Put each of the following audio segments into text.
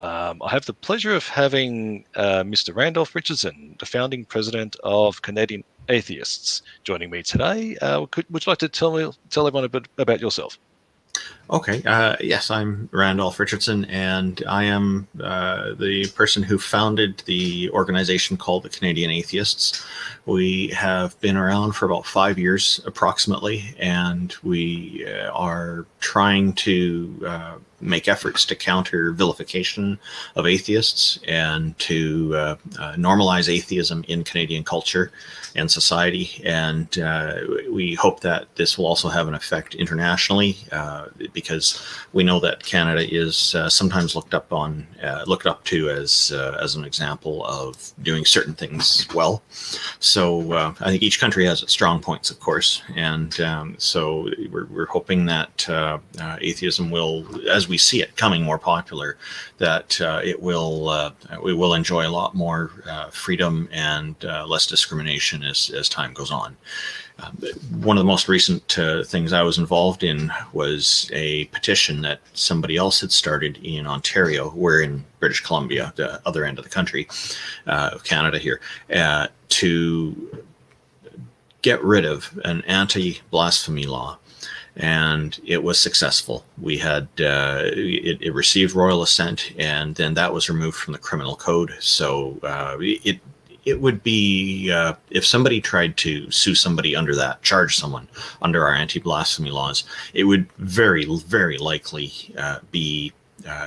I have the pleasure of having Mr. Randolf Richardson, the founding president of Canadian Atheists, joining me today. Would you like to tell everyone a bit about yourself? Okay. Yes, I'm Randolf Richardson, and I am the person who founded the organization called the Canadian Atheists. We have been around for about 5 years approximately, and we are trying to make efforts to counter vilification of atheists and to normalize atheism in Canadian culture and society. And we hope that this will also have an effect internationally, because we know that Canada is sometimes looked up to as an example of doing certain things well. So I think each country has its strong points, of course, and so we're hoping that atheism will, as we see it coming more popular, that we will enjoy a lot more freedom and less discrimination as time goes on. One of the most recent things I was involved in was a petition that somebody else had started in Ontario. We're in British Columbia, the other end of the country, of Canada here, to get rid of an anti-blasphemy law. And it was successful. We had it received royal assent, and then that was removed from the criminal code. So it would be if somebody tried to sue somebody under that, charge someone under our anti-blasphemy laws, it would very, very likely be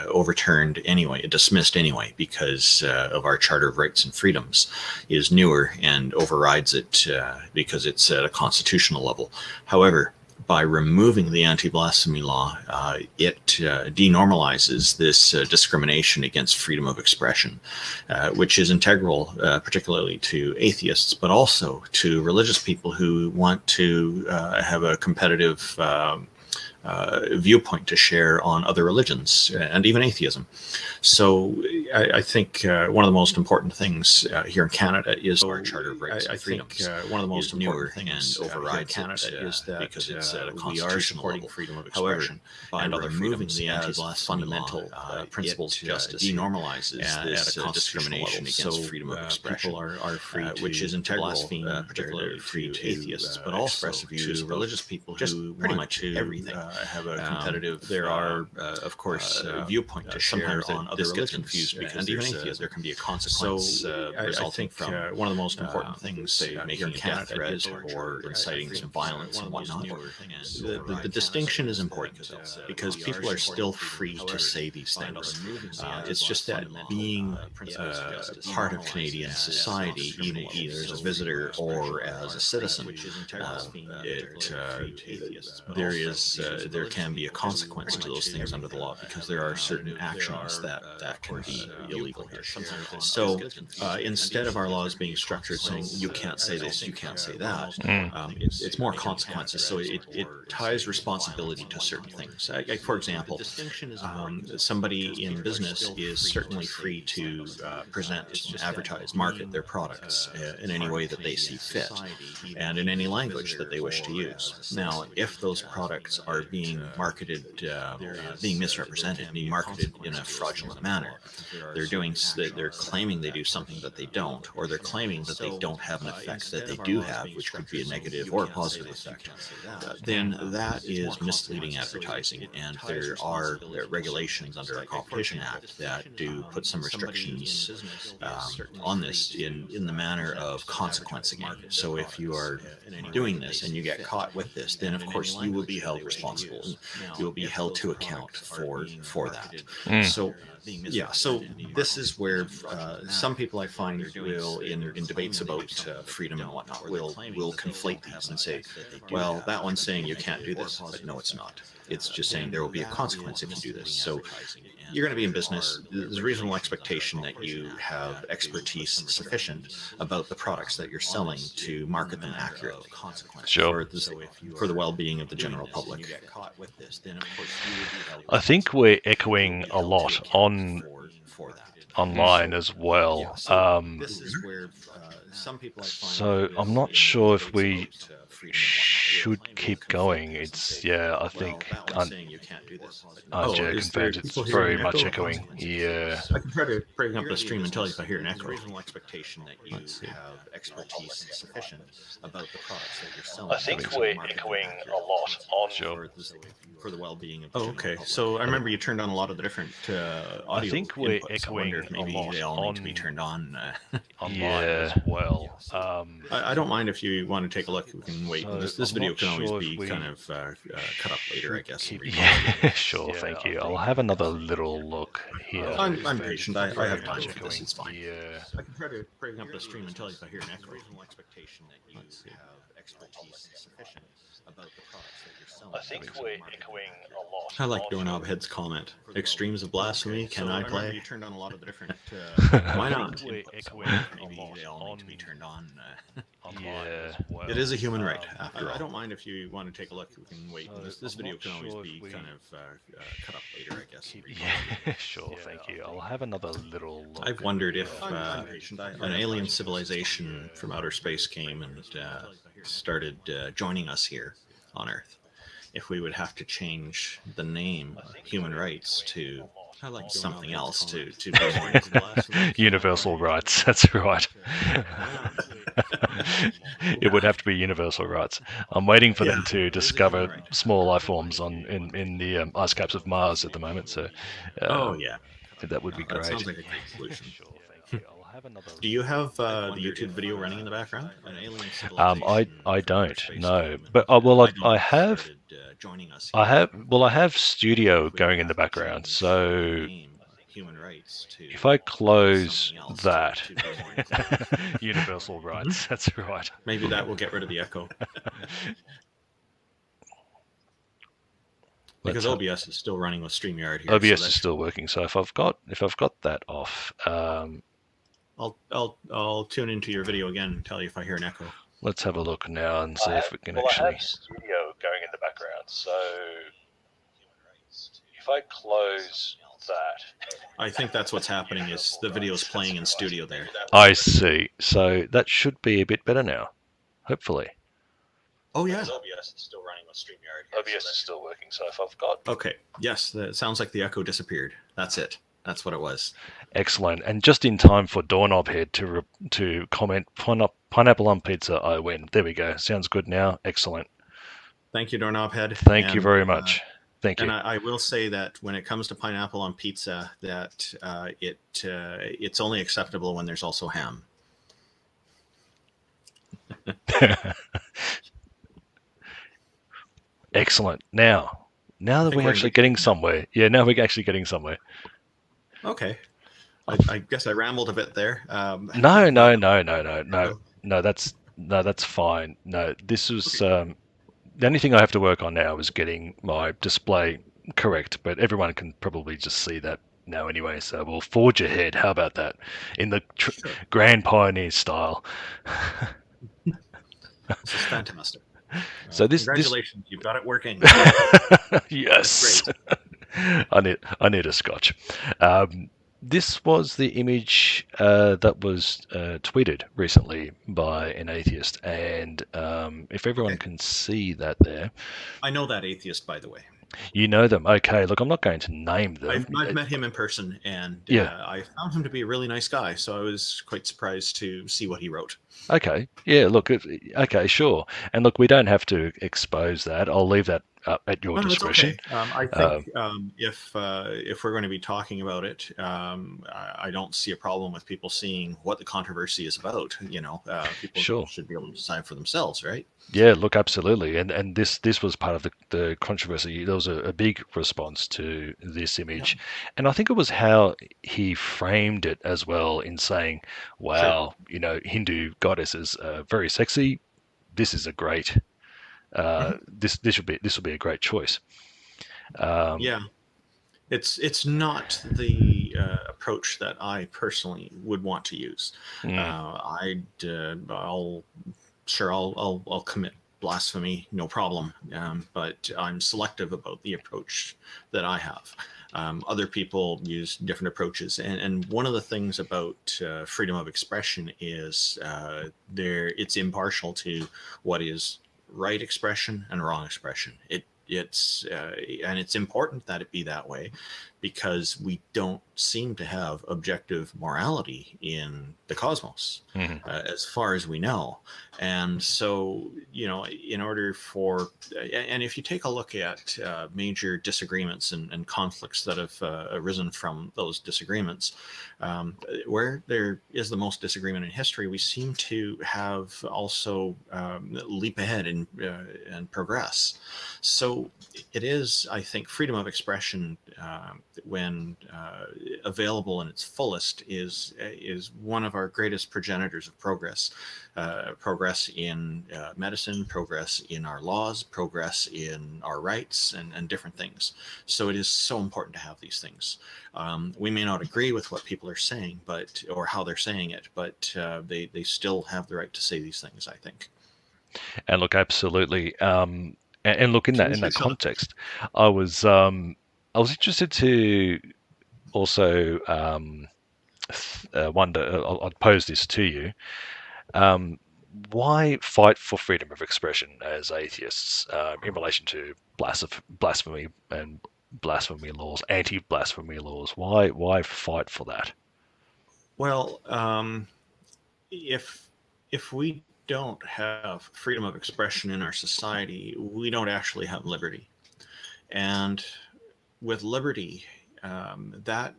overturned anyway, dismissed anyway, because of our Charter of Rights and Freedoms is newer and overrides it because it's at a constitutional level. However, by removing the anti-blasphemy law, it denormalizes this discrimination against freedom of expression, which is integral, particularly to atheists, but also to religious people who want to have a competitive viewpoint to share on other religions and even atheism. So I think one of the most important things here in Canada is our Charter of Rights and Freedoms. One of the most important things overrides Canada is that because it's a constitutional level. Freedom of expression. However, by removing the fundamental principles of justice, denormalizes this discrimination against freedom of expression. People are free to which is integral, particularly free to atheists, but also to religious people, just pretty much everything. Have a competitive. There are, of course, viewpoint to share on other religions, and even atheists. There can be a consequence. So I think one of the most important things, say, making a death threat or inciting some violence and whatnot. The distinction is important because people are still free to say these things. It's just that being part of Canadian society, either as a visitor or as a citizen, there can be a consequence to those things under the law because there are certain actions that can be illegal here. So instead of our laws being structured saying you can't say this, you can't say that, it's more consequences. So it ties responsibility to certain things. For example, somebody in business is certainly free to present, advertise, market their products in any way that they see fit and in any language that they wish to use. Now, if those products are being marketed, being misrepresented, being marketed in a fraudulent manner, they're claiming they do something that they don't, or they're claiming that they don't have an effect that they do have, which could be a negative or a positive effect, then that is misleading advertising. And there are regulations under our Competition Act that do put some restrictions on this in the manner of consequencing it. So if you are doing this and you get caught with this, then of course you will be held responsible. You will be held to account for that. So so this is where some people I find will, in debates about freedom and whatnot, will conflate these and say, well, that one's saying you can't do this, but no, it's not. It's just saying there will be a consequence if you do this. So you're going to be in business. There's a reasonable expectation that you have expertise sufficient about the products that you're selling to market them accurately. Sure. For the well-being of the general public. I think we're echoing a lot online as well. So I'm not sure if we should keep going. It's I think saying you can't do this. RJ is there confirms it's people hearing very an much echo? echoing. Yeah. I can try to bring up the stream and tell you if I hear an echo. Reasonable expectation that you have expertise sufficient about the products that you're selling. I think we're echoing a lot on. For the well-being of the okay. So I remember you turned on a lot of the different audio. I think we're inputs. echoing I wonder if maybe a lot they all need to be on turned on. online as well. I don't mind if you want to take a look. We can wait. So This I'm video not can always sure be if we kind of cut up later, I guess. Yeah, sure. Thank you. I'll have another little look here. I'm patient. I have time for this. It's fine. Yeah. I can try to bring up the stream and tell you if I hear an echo. Reasonable expectation that you have expertise sufficient about the products that you're selling. I think we're echoing a lot. I like Doorknob Head's comment. Extremes of blasphemy. Can I play? You turned on a lot of the different. Why not? We're echoing Maybe they all need to be turned on. Online as well. It is a human right, after all. I don't mind if you want to take a look. We can wait. This video can always be kind of cut up later, I guess. Yeah, sure. Thank you. I'll have another little look. I've wondered if an alien civilization from outer space came and started joining us here on Earth, if we would have to change the name human rights to something else to universal rights. That's right. It would have to be universal rights. I'm waiting for them to discover small life forms in the ice caps of Mars at the moment. So, that would be great. That sounds like a great solution. Do you have the YouTube video running in the background? I don't know, but I have Studio going in the background. So if I close that, universal rights. That's right. Maybe that will get rid of the echo. Because OBS is still running with StreamYard here. OBS is still working. So if I've got that off. I'll tune into your video again and tell you if I hear an echo. Let's have a look now and see if we can actually. I have Studio going in the background, so if I close that, I think that's what's happening. Is the video's playing in Studio there? I see. So that should be a bit better now, hopefully. Oh yeah. OBS is still running with StreamYard. OBS is still working. So if I've got okay, yes, that sounds like the echo disappeared. That's it. That's what it was. Excellent. And just in time for Doorknob Head to comment, pineapple on pizza, I win. There we go. Sounds good now. Excellent. Thank you, Doorknob Head. Thank you very much. Thank you. And I will say that when it comes to pineapple on pizza, that it's only acceptable when there's also ham. Excellent. Now that we're actually getting somewhere. Yeah, now we're actually getting somewhere. Okay. I guess I rambled a bit there. No. That's fine. No, this was the only thing I have to work on now is getting my display correct. But everyone can probably just see that now anyway. So we'll forge ahead. How about that? In the Grand Pioneer style. This is fantastic. So congratulations, you've got it working. Yes. I need a scotch. This was the image that was tweeted recently by an atheist, and if everyone can see that there. I know that atheist, by the way. You know them. Okay, look, I'm not going to name them. I've met him in person, and I found him to be a really nice guy, so I was quite surprised to see what he wrote. Okay, yeah, look, okay, sure. And look, we don't have to expose that. I'll leave that at your discretion. Okay. I think if we're going to be talking about it, I don't see a problem with people seeing what the controversy is about. You know, people should be able to decide for themselves, right? Yeah, look, absolutely. And this was part of the controversy. There was a big response to this image. Yeah. And I think it was how he framed it as well in saying, wow, you know, Hindu goddesses are very sexy. This is a great this will be a great choice. It's not the approach that I personally would want to use. I'll commit blasphemy, no problem. But I'm selective about the approach that I have. Other people use different approaches, and one of the things about freedom of expression is it's impartial to what is right expression and wrong expression. And it's important that it be that way, because we don't seem to have objective morality in the cosmos, as far as we know. And so, in order for, and if you take a look at major disagreements and conflicts that have arisen from those disagreements, where there is the most disagreement in history, we seem to have also leap ahead and progress. So it is, I think, freedom of expression, when available in its fullest, is one of our greatest progenitors of progress. Progress in medicine, progress in our laws, progress in our rights, and different things. So it is so important to have these things. We may not agree with what people are saying, or how they're saying it, but they still have the right to say these things, I think. And look, absolutely. And look, in that context, I was interested to also wonder. I'll pose this to you. Why fight for freedom of expression as atheists in relation to blasphemy and blasphemy laws, anti-blasphemy laws? Why fight for that? Well, if we don't have freedom of expression in our society, we don't actually have liberty. And with liberty, that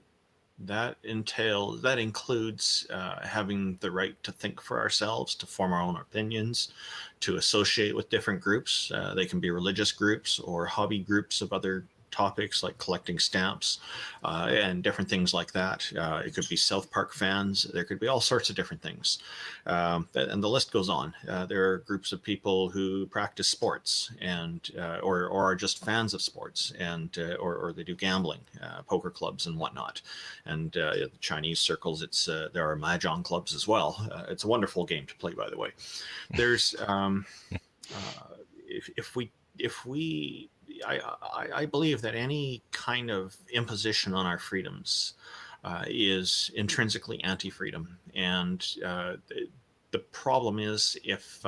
includes having the right to think for ourselves, to form our own opinions, to associate with different groups. They can be religious groups or hobby groups of other topics, like collecting stamps and different things like that. It could be South Park fans. There could be all sorts of different things. And the list goes on. There are groups of people who practice sports and or are just fans of sports, and or they do gambling, poker clubs and whatnot. And in Chinese circles, there are mahjong clubs as well. It's a wonderful game to play, by the way. There's I believe that any kind of imposition on our freedoms is intrinsically anti-freedom, and the problem is if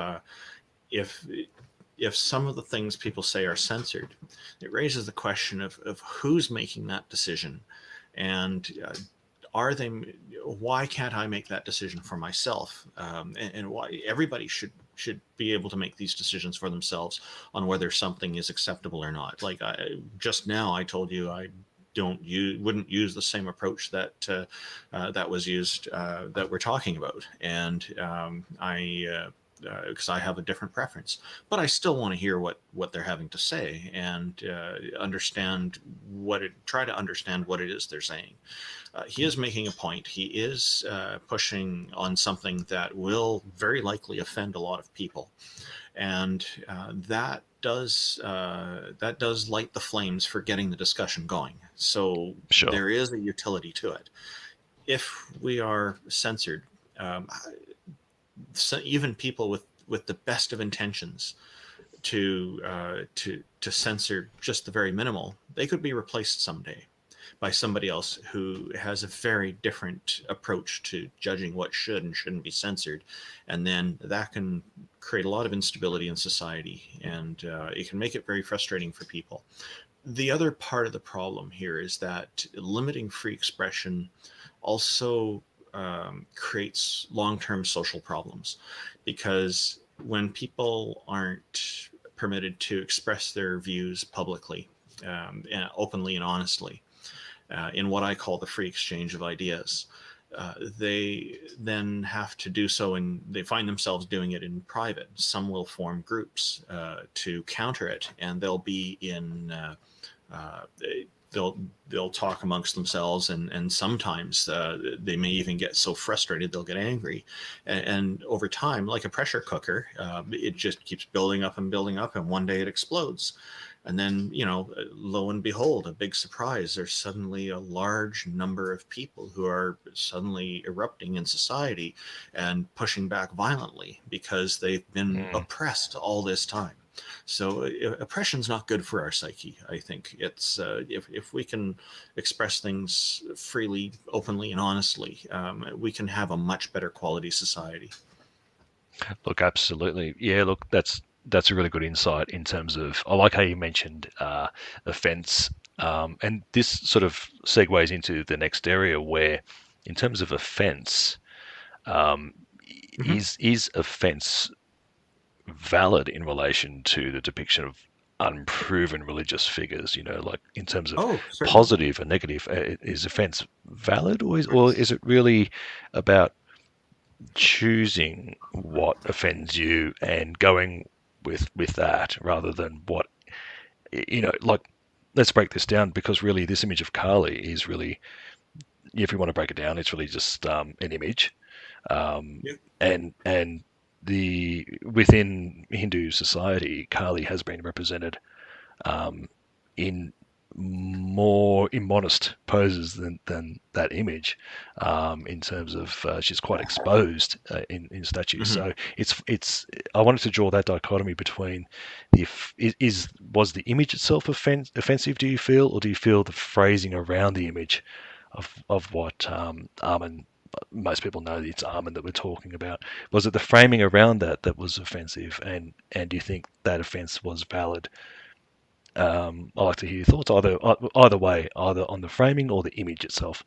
some of the things people say are censored, it raises the question of who's making that decision, and why can't I make that decision for myself? And why everybody should be able to make these decisions for themselves on whether something is acceptable or not. Like just now, I told you I wouldn't use the same approach that was used that we're talking about, and because I have a different preference, but I still want to hear what they're having to say and try to understand what it is they're saying. He is making a point. He is pushing on something that will very likely offend a lot of people, and that does light the flames for getting the discussion going. So Sure. There is a utility to it. If we are censored, even people with the best of intentions to censor just the very minimal, they could be replaced someday by somebody else who has a very different approach to judging what should and shouldn't be censored, and then that can create a lot of instability in society, and it can make it very frustrating for people. The other part of the problem here is that limiting free expression also creates long-term social problems, because when people aren't permitted to express their views publicly, openly and honestly, in what I call the free exchange of ideas, they then have to do so, and they find themselves doing it in private. Some will form groups to counter it, and they'll be in they'll talk amongst themselves, and sometimes they may even get so frustrated they'll get angry, and over time, like a pressure cooker, it just keeps building up, and one day it explodes. And then, lo and behold, a big surprise, there's suddenly a large number of people who are suddenly erupting in society and pushing back violently because they've been oppressed all this time. So oppression's not good for our psyche, I think. It's if we can express things freely, openly, and honestly, we can have a much better quality society. Look, absolutely. Yeah, look, that's that's a really good insight in terms of. I like how you mentioned offence, and this sort of segues into the next area where, in terms of offence, um, Mhm. is offence valid in relation to the depiction of unproven religious figures? Like in terms of Oh, certainly. positive and negative, is offence valid, or is it really about choosing what offends you and going with that rather than what like, let's break this down, because really this image of Kali is really, if you want to break it down, it's really just an image, um, Yeah. and the within Hindu society, Kali has been represented um, in more immodest poses than that image, in terms of she's quite exposed in statues. Mhm. So it's I wanted to draw that dichotomy between was the image itself offensive, do you feel, or do you feel the phrasing around the image of what Armin, most people know it's Armin that we're talking about. Was it the framing around that was offensive, and do you think that offence was valid? I'd like to hear your thoughts either way, either on the framing or the image itself.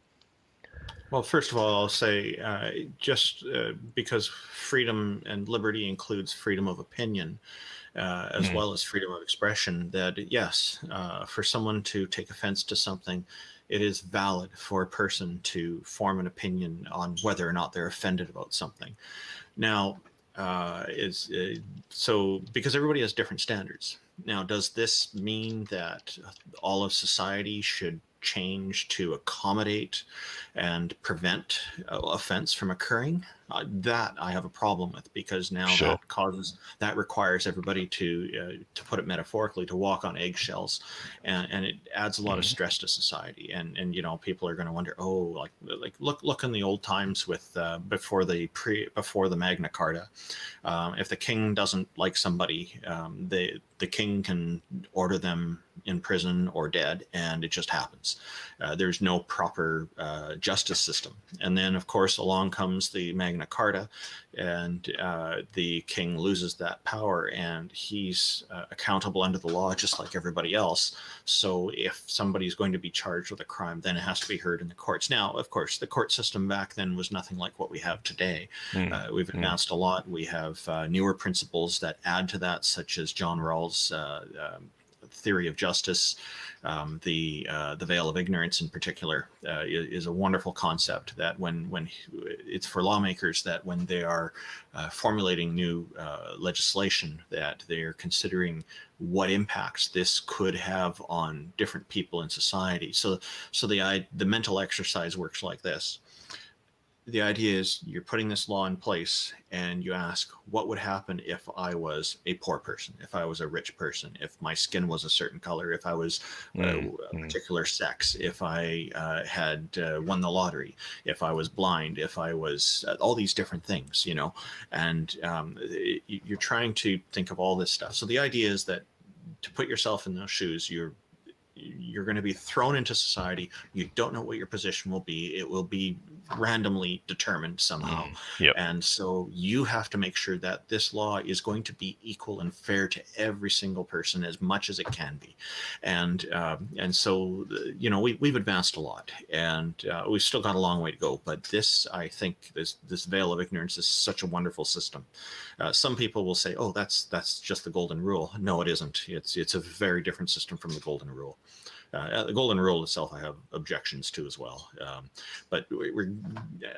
Well, first of all, I'll say just because freedom and liberty includes freedom of opinion, as Mm, well as freedom of expression, that yes, for someone to take offense to something, it is valid for a person to form an opinion on whether or not they're offended about something. Now, is so because everybody has different standards. Now, does this mean that all of society should change to accommodate and prevent offense from occurring? That I have a problem with, because now sure. that requires everybody to put it metaphorically, to walk on eggshells, and it adds a lot of Mm, stress to society. And people are going to wonder, oh, like look in the old times with before the Magna Carta. If the king doesn't like somebody, the king can order them in prison or dead, and it just happens. There's no proper justice system. And then, of course, along comes the Magna Carta, and the king loses that power, and he's accountable under the law just like everybody else. So if somebody's going to be charged with a crime, then it has to be heard in the courts. Now, of course, the court system back then was nothing like what we have today. mm, We've mm, advanced a lot. We have newer principles that add to that, such as John Rawls' theory of justice. The veil of ignorance, in particular, is a wonderful concept. That when it's for lawmakers, that when they are formulating new legislation, that they are considering what impacts this could have on different people in society. So the mental exercise works like this. The idea is you're putting this law in place, and you ask, what would happen if I was a poor person, if I was a rich person, if my skin was a certain color, if I was mm, a mm, particular sex, if I had won the lottery, if I was blind, if I was all these different things, and you're trying to think of all this stuff. So the idea is that to put yourself in those shoes, you're going to be thrown into society. You don't know what your position will be. It will be randomly determined somehow. yep. And so you have to make sure that this law is going to be equal and fair to every single person as much as it can be. And so, we've advanced a lot, and we've still got a long way to go. But I think this veil of ignorance is such a wonderful system. Some people will say, oh, that's just the golden rule. No, it isn't. It's a very different system from the golden rule. The golden rule itself, I have objections to as well. But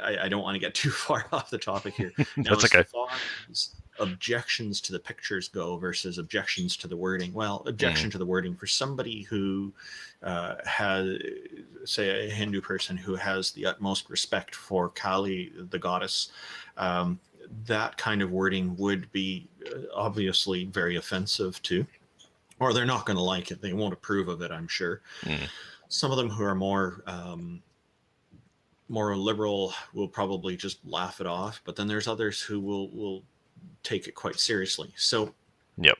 I don't want to get too far off the topic here. Now, That's as okay. far as objections to the pictures go versus objections to the wording, well, Mm, objection to the wording for somebody who has, say, a Hindu person who has the utmost respect for Kali, the goddess. That kind of wording would be obviously very offensive too, or they're not going to like it. They won't approve of it, I'm sure. mm, Some of them who are more liberal will probably just laugh it off, but then there's others who will take it quite seriously. So, yep.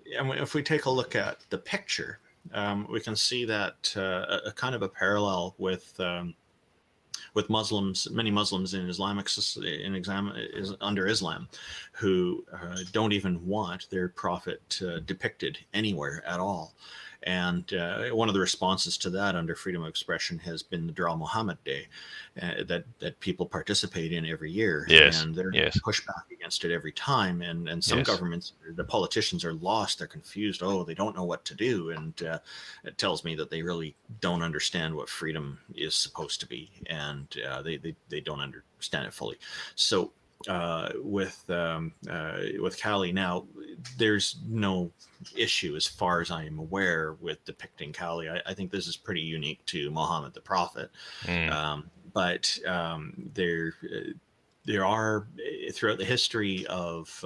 if we take a look at the picture, we can see that a kind of a parallel with with Muslims, many Muslims in under Islam, who don't even want their prophet depicted anywhere at all. And one of the responses to that under freedom of expression has been the Dura Muhammad Day that people participate in every year. Yes. And they're Yes. pushback against it every time. And some Yes. governments, the politicians are lost. They're confused. Oh, they don't know what to do. And it tells me that they really don't understand what freedom is supposed to be. And they don't understand it fully. So with Callie now, there's no issue as far as I am aware with depicting Callie. I think this is pretty unique to Muhammad the Prophet. But there are, throughout the history of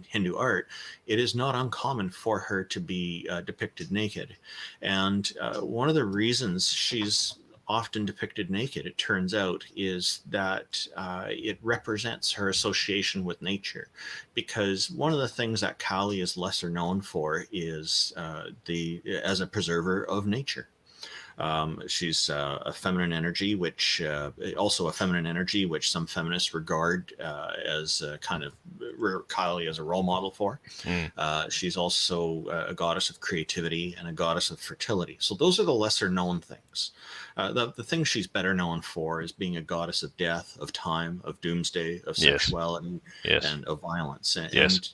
Hindu art, it is not uncommon for her to be depicted naked. And one of the reasons she's often depicted naked, it turns out, is that it represents her association with nature. Because one of the things that Kali is lesser known for is as a preserver of nature. She's a feminine energy, which some feminists regard as kind of Kylie as a role model for. She's also a goddess of creativity and a goddess of fertility. So those are the lesser known things. The thing she's better known for is being a goddess of death, of time, of doomsday, of sexuality, and of violence. And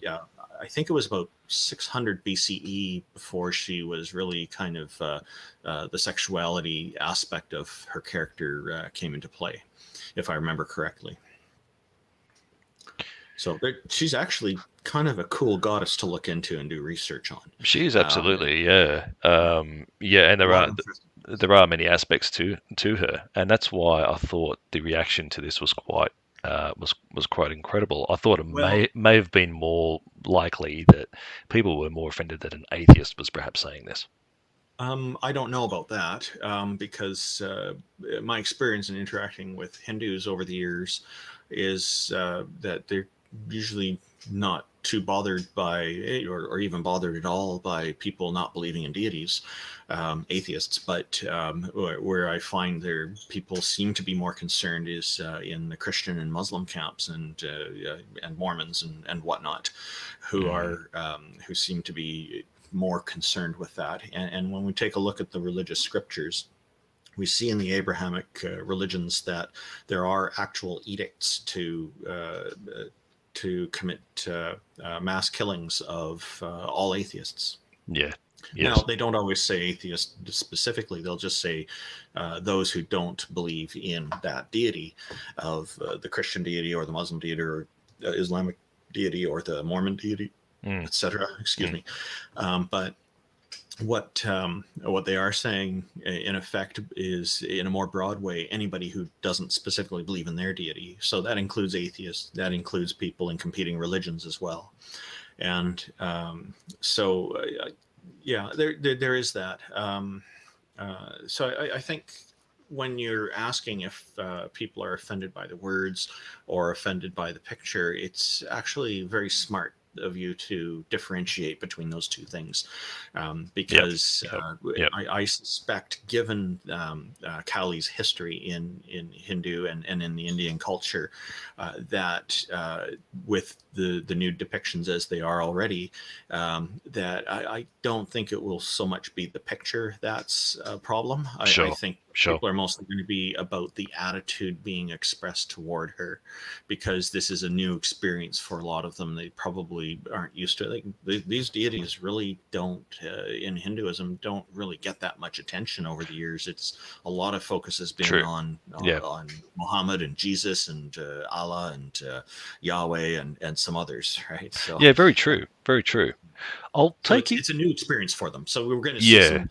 I think it was about 600 BCE before she was really kind of the sexuality aspect of her character came into play, if I remember correctly. So she's actually kind of a cool goddess to look into and do research on. She is absolutely, and there are many aspects to her, and that's why I thought the reaction to this was quite incredible. I thought it may have been more likely that people were more offended that an atheist was perhaps saying this. I don't know about that because my experience in interacting with Hindus over the years is that they're usually not too bothered by, or even bothered at all by people not believing in deities, atheists. But where I find their people seem to be more concerned is in the Christian and Muslim camps and Mormons and whatnot, who seem to be more concerned with that. And when we take a look at the religious scriptures, we see in the Abrahamic religions that there are actual edicts to commit mass killings of all atheists. Yeah. Yes. Now, they don't always say atheist specifically. They'll just say those who don't believe in that deity of the Christian deity or the Muslim deity or Islamic deity or the Mormon deity, etc. Excuse me. But what they are saying in effect is, in a more broad way, anybody who doesn't specifically believe in their deity. So that includes atheists, that includes people in competing religions as well. And there is that. So I think when you're asking if people are offended by the words or offended by the picture, it's actually very smart of you to differentiate between those two things, because I suspect, given Kali's history in Hindu and in the Indian culture, that with the nude depictions as they are already, that I don't think it will so much be the picture that's a problem. I think people are mostly going to be about the attitude being expressed toward her, because this is a new experience for a lot of them. They probably aren't used to it. Like, these deities really don't, in Hinduism, don't really get that much attention over the years. It's a lot of focus has been on Muhammad and Jesus and Allah and Yahweh and some others, right? So yeah, very true, very true. It's a new experience for them. So we're going to see some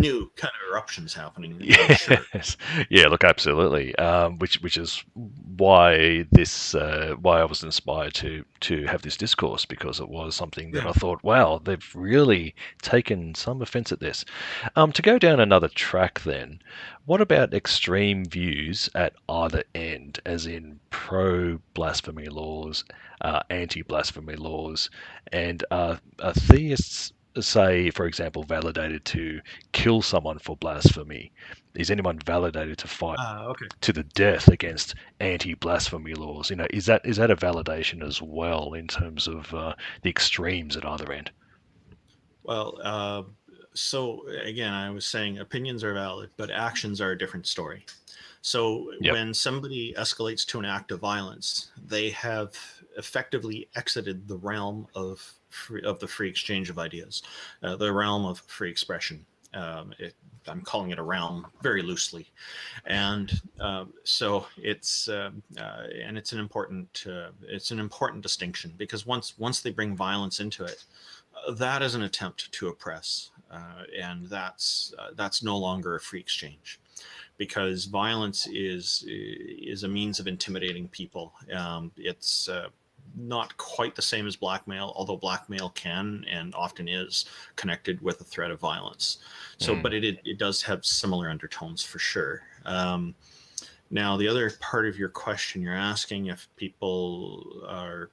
new kind of eruptions happening. Yes. Sure. Yeah, look, absolutely. Which is why I was inspired to have this discourse, because it was something that I thought, wow, they've really taken some offense at this. To go down another track then, what about extreme views at either end, as in pro-blasphemy laws, anti-blasphemy laws, and are theists say, for example, validated to kill someone for blasphemy? Is anyone validated to fight Okay. to the death against anti-blasphemy laws? Is that a validation as well in terms of the extremes at either end? Well, so again, I was saying opinions are valid, but actions are a different story. So Yep. when somebody escalates to an act of violence, they have effectively exited the realm of the free exchange of ideas, the realm of free expression. I'm calling it a realm very loosely, and so it's an important distinction, because once they bring violence into it, that is an attempt to oppress, and that's no longer a free exchange, because violence is a means of intimidating people. It's not quite the same as blackmail, although blackmail can and often is connected with a threat of violence. So, but it does have similar undertones for sure. Now, the other part of your question, you're asking if people are,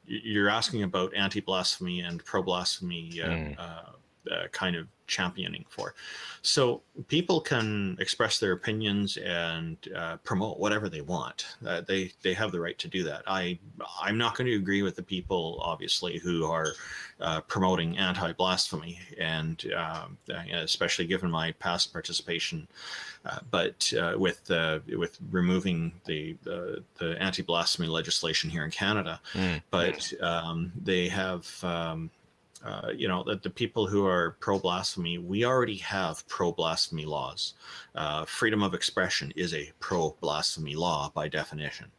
you're asking about anti-blasphemy and pro-blasphemy kind of championing for. So people can express their opinions and promote whatever they want. They have the right to do that. I'm not going to agree with the people, obviously, who are promoting anti-blasphemy, and especially given my past participation. But with removing the anti-blasphemy legislation here in Canada, but they have. The people who are pro-blasphemy, we already have pro-blasphemy laws. Freedom of expression is a pro-blasphemy law by definition,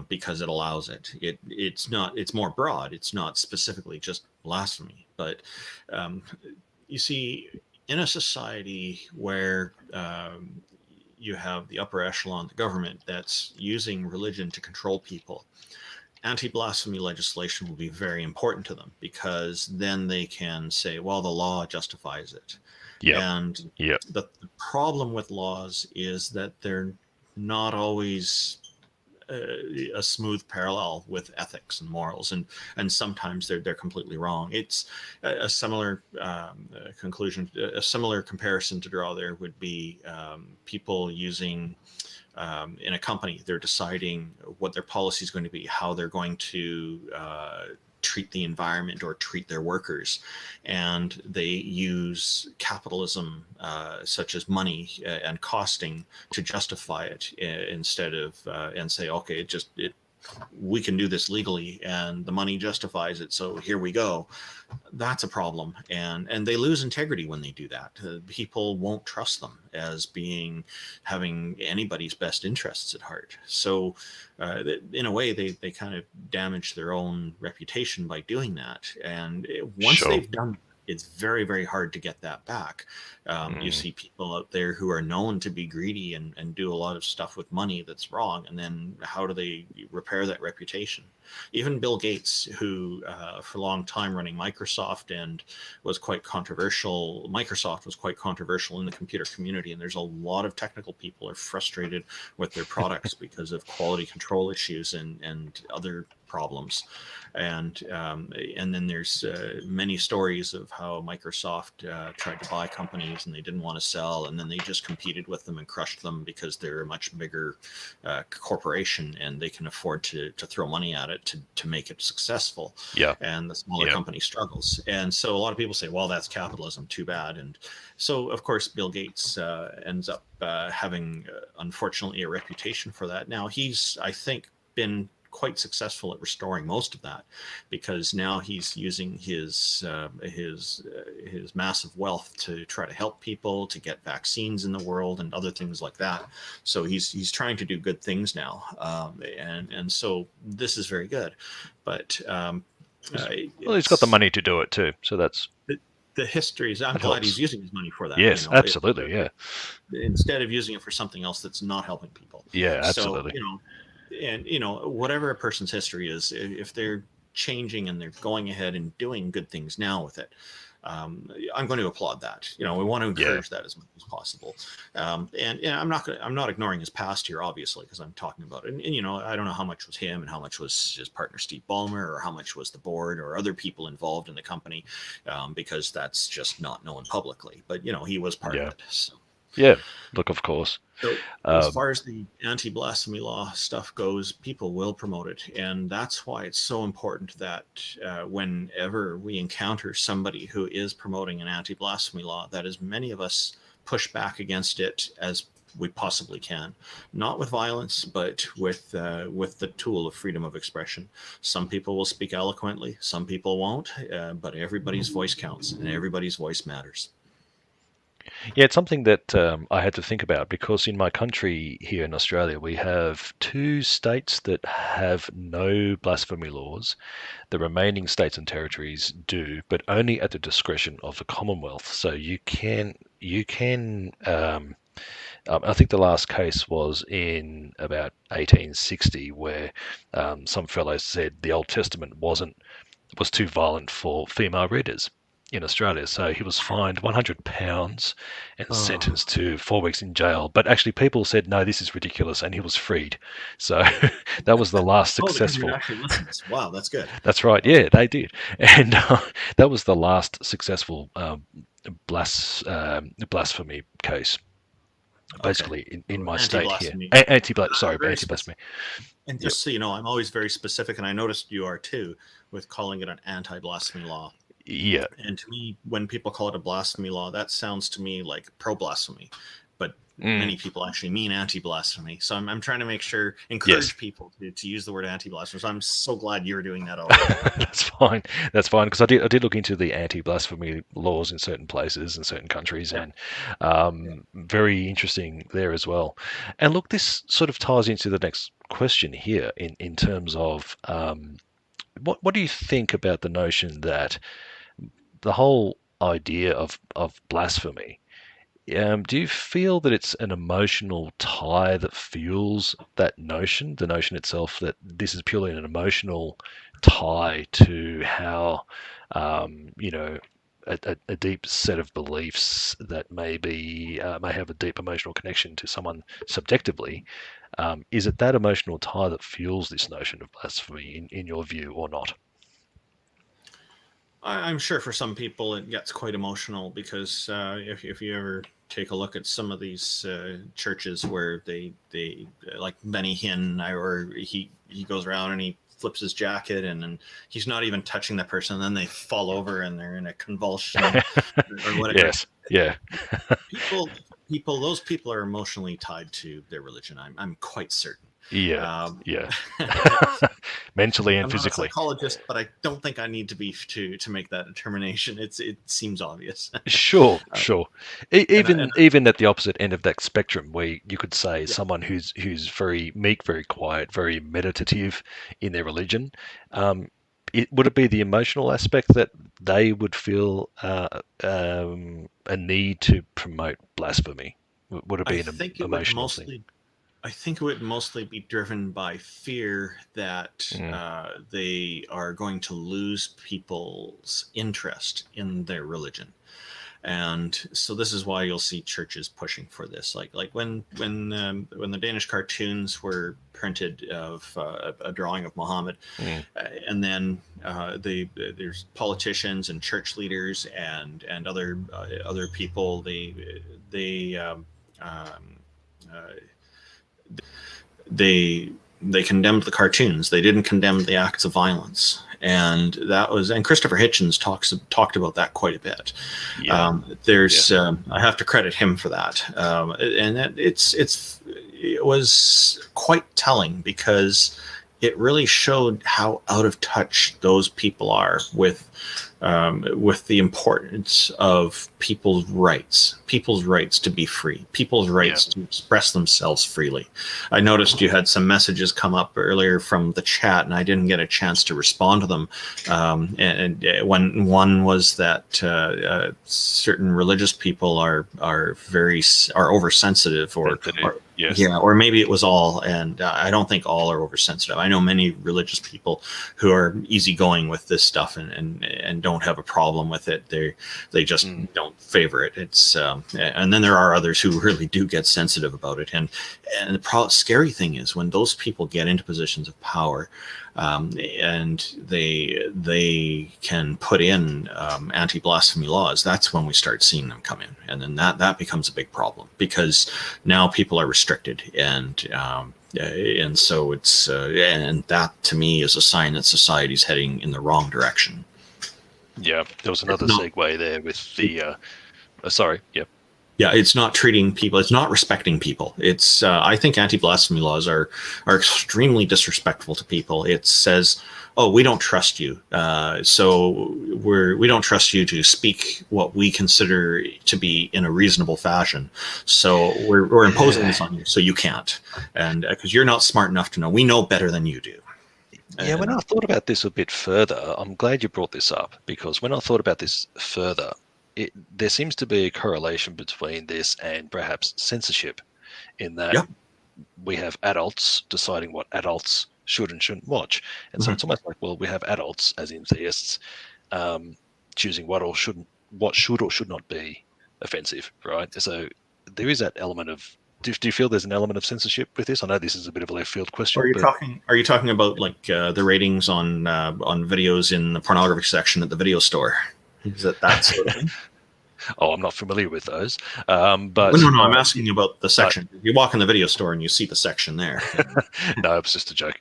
because it allows it. It's more broad. It's not specifically just blasphemy. But you see, in a society where you have the upper echelon, the government, that's using religion to control people, anti-blasphemy legislation will be very important to them, because then they can say, well, the law justifies it. And the problem with laws is that they're not always a smooth parallel with ethics and morals, and sometimes they're completely wrong. It's a similar conclusion, a similar comparison to draw there would be people using in a company, they're deciding what their policy is going to be, how they're going to treat the environment or treat their workers, and they use capitalism, such as money and costing, to justify it, instead of and say, okay, we can do this legally and the money justifies it, so here we go. That's a problem, and they lose integrity when they do that. People won't trust them as having anybody's best interests at heart. So in a way, they kind of damage their own reputation by doing that, and once they've done, it's very, very hard to get that back. You see people out there who are known to be greedy and do a lot of stuff with money that's wrong. And then how do they repair that reputation? Even Bill Gates, who for a long time running Microsoft and was quite controversial. Microsoft was quite controversial in the computer community. And there's a lot of technical people are frustrated with their products because of quality control issues and other problems. And then there's many stories of how Microsoft tried to buy companies and they didn't want to sell, and then they just competed with them and crushed them because they're a much bigger corporation and they can afford to throw money at it to make it successful. And the smaller company struggles. And so a lot of people say, well, that's capitalism, too bad. And so, of course, Bill Gates ends up having, unfortunately, a reputation for that. Now, he's, I think, been quite successful at restoring most of that, because now he's using his massive wealth to try to help people, to get vaccines in the world and other things like that. So he's trying to do good things now, and so this is very good. But well, he's got the money to do it too, so that's the histories. I'm glad he's using his money for that. Yes, absolutely, instead of using it for something else that's not helping people. Absolutely. So, and whatever a person's history is, if they're changing and they're going ahead and doing good things now with it, I'm going to applaud that. We want to encourage that as much as possible. And I'm not ignoring his past here, obviously, because I'm talking about it. And I don't know how much was him and how much was his partner Steve Ballmer, or how much was the board or other people involved in the company, because that's just not known publicly. But he was part of it. So. Yeah, look, of course. So as far as the anti-blasphemy law stuff goes, people will promote it. And that's why it's so important that whenever we encounter somebody who is promoting an anti-blasphemy law, that as many of us push back against it as we possibly can. Not with violence, but with the tool of freedom of expression. Some people will speak eloquently, some people won't, but everybody's voice counts and everybody's voice matters. Yeah, it's something that I had to think about, because in my country here in Australia, we have 2 states that have no blasphemy laws. The remaining states and territories do, but only at the discretion of the Commonwealth. So you can. I think the last case was in about 1860, where some fellow said the Old Testament was too violent for female readers in Australia. So he was fined £100 and sentenced to 4 weeks in jail. But actually people said, no, this is ridiculous, and he was freed. So that was the last successful. Wow, that's good. That's right. Yeah, they did. And that was the last successful blasphemy case. Basically, in my state here. Anti-blasphemy. And just so you know, I'm always very specific, and I noticed you are too, with calling it an anti-blasphemy law. Yeah. And to me, when people call it a blasphemy law, that sounds to me like pro-blasphemy. But many people actually mean anti-blasphemy. So I'm trying to encourage people to use the word anti-blasphemy. So I'm so glad you're doing that already. That's fine. That's fine, because I did look into the anti-blasphemy laws in certain places and certain countries, and very interesting there as well. And look, this sort of ties into the next question here in terms of what do you think about the notion that the whole idea of blasphemy, do you feel that it's an emotional tie that fuels that notion, the notion itself, that this is purely an emotional tie to how, a deep set of beliefs that may have a deep emotional connection to someone subjectively? Is it that emotional tie that fuels this notion of blasphemy, in your view, or not? I'm sure for some people it gets quite emotional, because if you ever take a look at some of these churches where they like Benny Hinn, or he goes around and he flips his jacket and he's not even touching the person, and then they fall over and they're in a convulsion or whatever. Yes, yeah. Those people are emotionally tied to their religion. I'm quite certain. Yeah, mentally and physically. I'm not a psychologist, but I don't think I need to be to make that determination. It seems obvious. Sure. Even at the opposite end of that spectrum, where you could say someone who's very meek, very quiet, very meditative in their religion, would it be the emotional aspect that they would feel a need to promote blasphemy? Would it be an emotional thing? I think it would mostly be driven by fear that they are going to lose people's interest in their religion. And so this is why you'll see churches pushing for this. Like when the Danish cartoons were printed of a drawing of Muhammad, and then there's politicians and church leaders and other people, they condemned the cartoons. They didn't condemn the acts of violence, and Christopher Hitchens talked about that quite a bit. I have to credit him for that, and it was quite telling, because it really showed how out of touch those people are with the importance of people's rights to be free, people's rights to express themselves freely. I noticed you had some messages come up earlier from the chat, and I didn't get a chance to respond to them. And when one was that certain religious people are oversensitive, or maybe it was all, and I don't think all are oversensitive. I know many religious people who are easygoing with this stuff and don't don't have a problem with it. They just don't favor it. It's and then there are others who really do get sensitive about it. And the scary thing is when those people get into positions of power, and they can put in anti-blasphemy laws, that's when we start seeing them come in, and then that becomes a big problem, because now people are restricted, and so it's and that to me is a sign that society's heading in the wrong direction. Yeah, there was another segue there with the sorry. Yeah. Yeah, it's not treating people. It's not respecting people. It's I think anti-blasphemy laws are extremely disrespectful to people. It says, "Oh, we don't trust you, so we don't trust you to speak what we consider to be in a reasonable fashion. So we're imposing this on you, so you can't, and because you're not smart enough to know. We know better than you do." Yeah, when I thought about this a bit further, I'm glad you brought this up, because when I thought about this further, there seems to be a correlation between this and perhaps censorship, in that we have adults deciding what adults should and shouldn't watch. And so it's almost like, well, we have adults, as in theists, choosing what should or should not be offensive, right? So there is that element of, do you feel there's an element of censorship with this? I know this is a bit of a left field question. Are you talking about like the ratings on videos in the pornography section at the video store? Is that sort of thing? Oh, I'm not familiar with those. But no, I'm asking about the section. You walk in the video store and you see the section there. No, it's just a joke.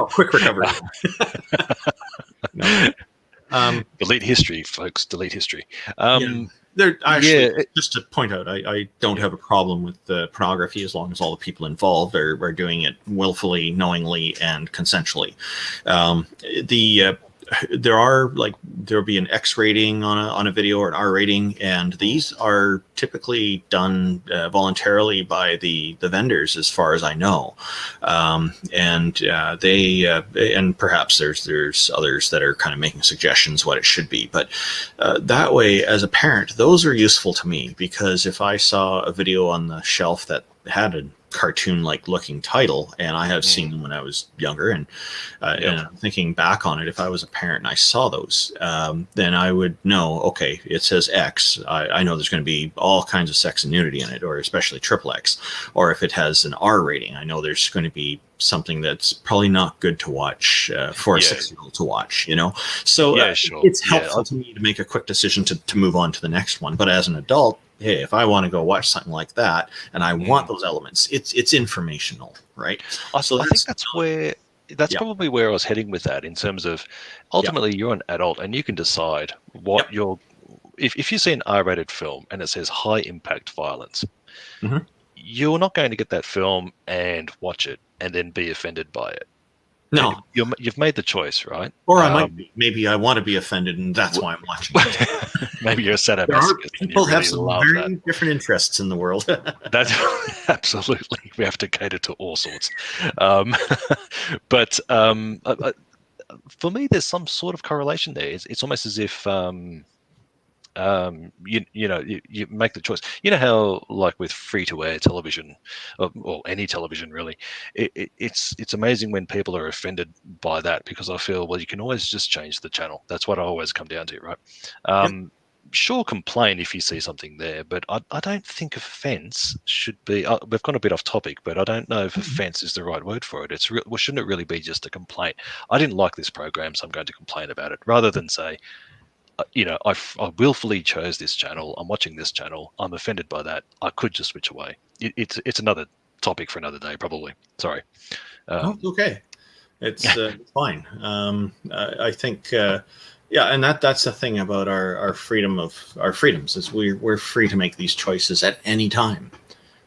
Quick recovery. No. Delete history, folks. Delete history. Just to point out, I don't have a problem with the pornography as long as all the people involved are doing it willfully, knowingly, and consensually. There'll be an X rating on a video, or an R rating, and these are typically done voluntarily by the vendors, as far as I know. And perhaps there's others that are kind of making suggestions what it should be, but that way, as a parent, those are useful to me, because if I saw a video on the shelf that had a cartoon-like looking title, and I have seen them when I was younger, and I'm thinking back on it, if I was a parent and I saw those, then I would know, okay, it says X. I know there's going to be all kinds of sex and nudity in it, or especially XXX. Or if it has an R rating, I know there's going to be something that's probably not good to watch for a 6-year-old to watch, So it's helpful to me to make a quick decision to move on to the next one. But as an adult, hey, if I want to go watch something like that and I want those elements, it's informational, right? I think that's probably where I was heading with that, in terms of ultimately you're an adult and you can decide what if you see an R-rated film and it says high impact violence, you're not going to get that film and watch it and then be offended by it. No, you've made the choice, right? Or I might be. Maybe I want to be offended, and that's why I'm watching it. Maybe you're a sadomasochist. People have some very different interests in the world. That's absolutely. We have to cater to all sorts. But for me, there's some sort of correlation there. It's almost as if you make the choice. You know how, like with free-to-air television, or any television really, it's amazing when people are offended by that, because I feel, well, you can always just change the channel. That's what I always come down to, right? Sure, complain if you see something there, but I don't think offence should be. We've gone a bit off topic, but I don't know if offence is the right word for it. Shouldn't it really be just a complaint? I didn't like this program, so I'm going to complain about it, rather than say, I willfully chose this channel. I'm watching this channel. I'm offended by that. I could just switch away. It's another topic for another day, probably. Sorry. It's okay. It's fine. I think, and that's the thing about our freedoms is we're free to make these choices at any time.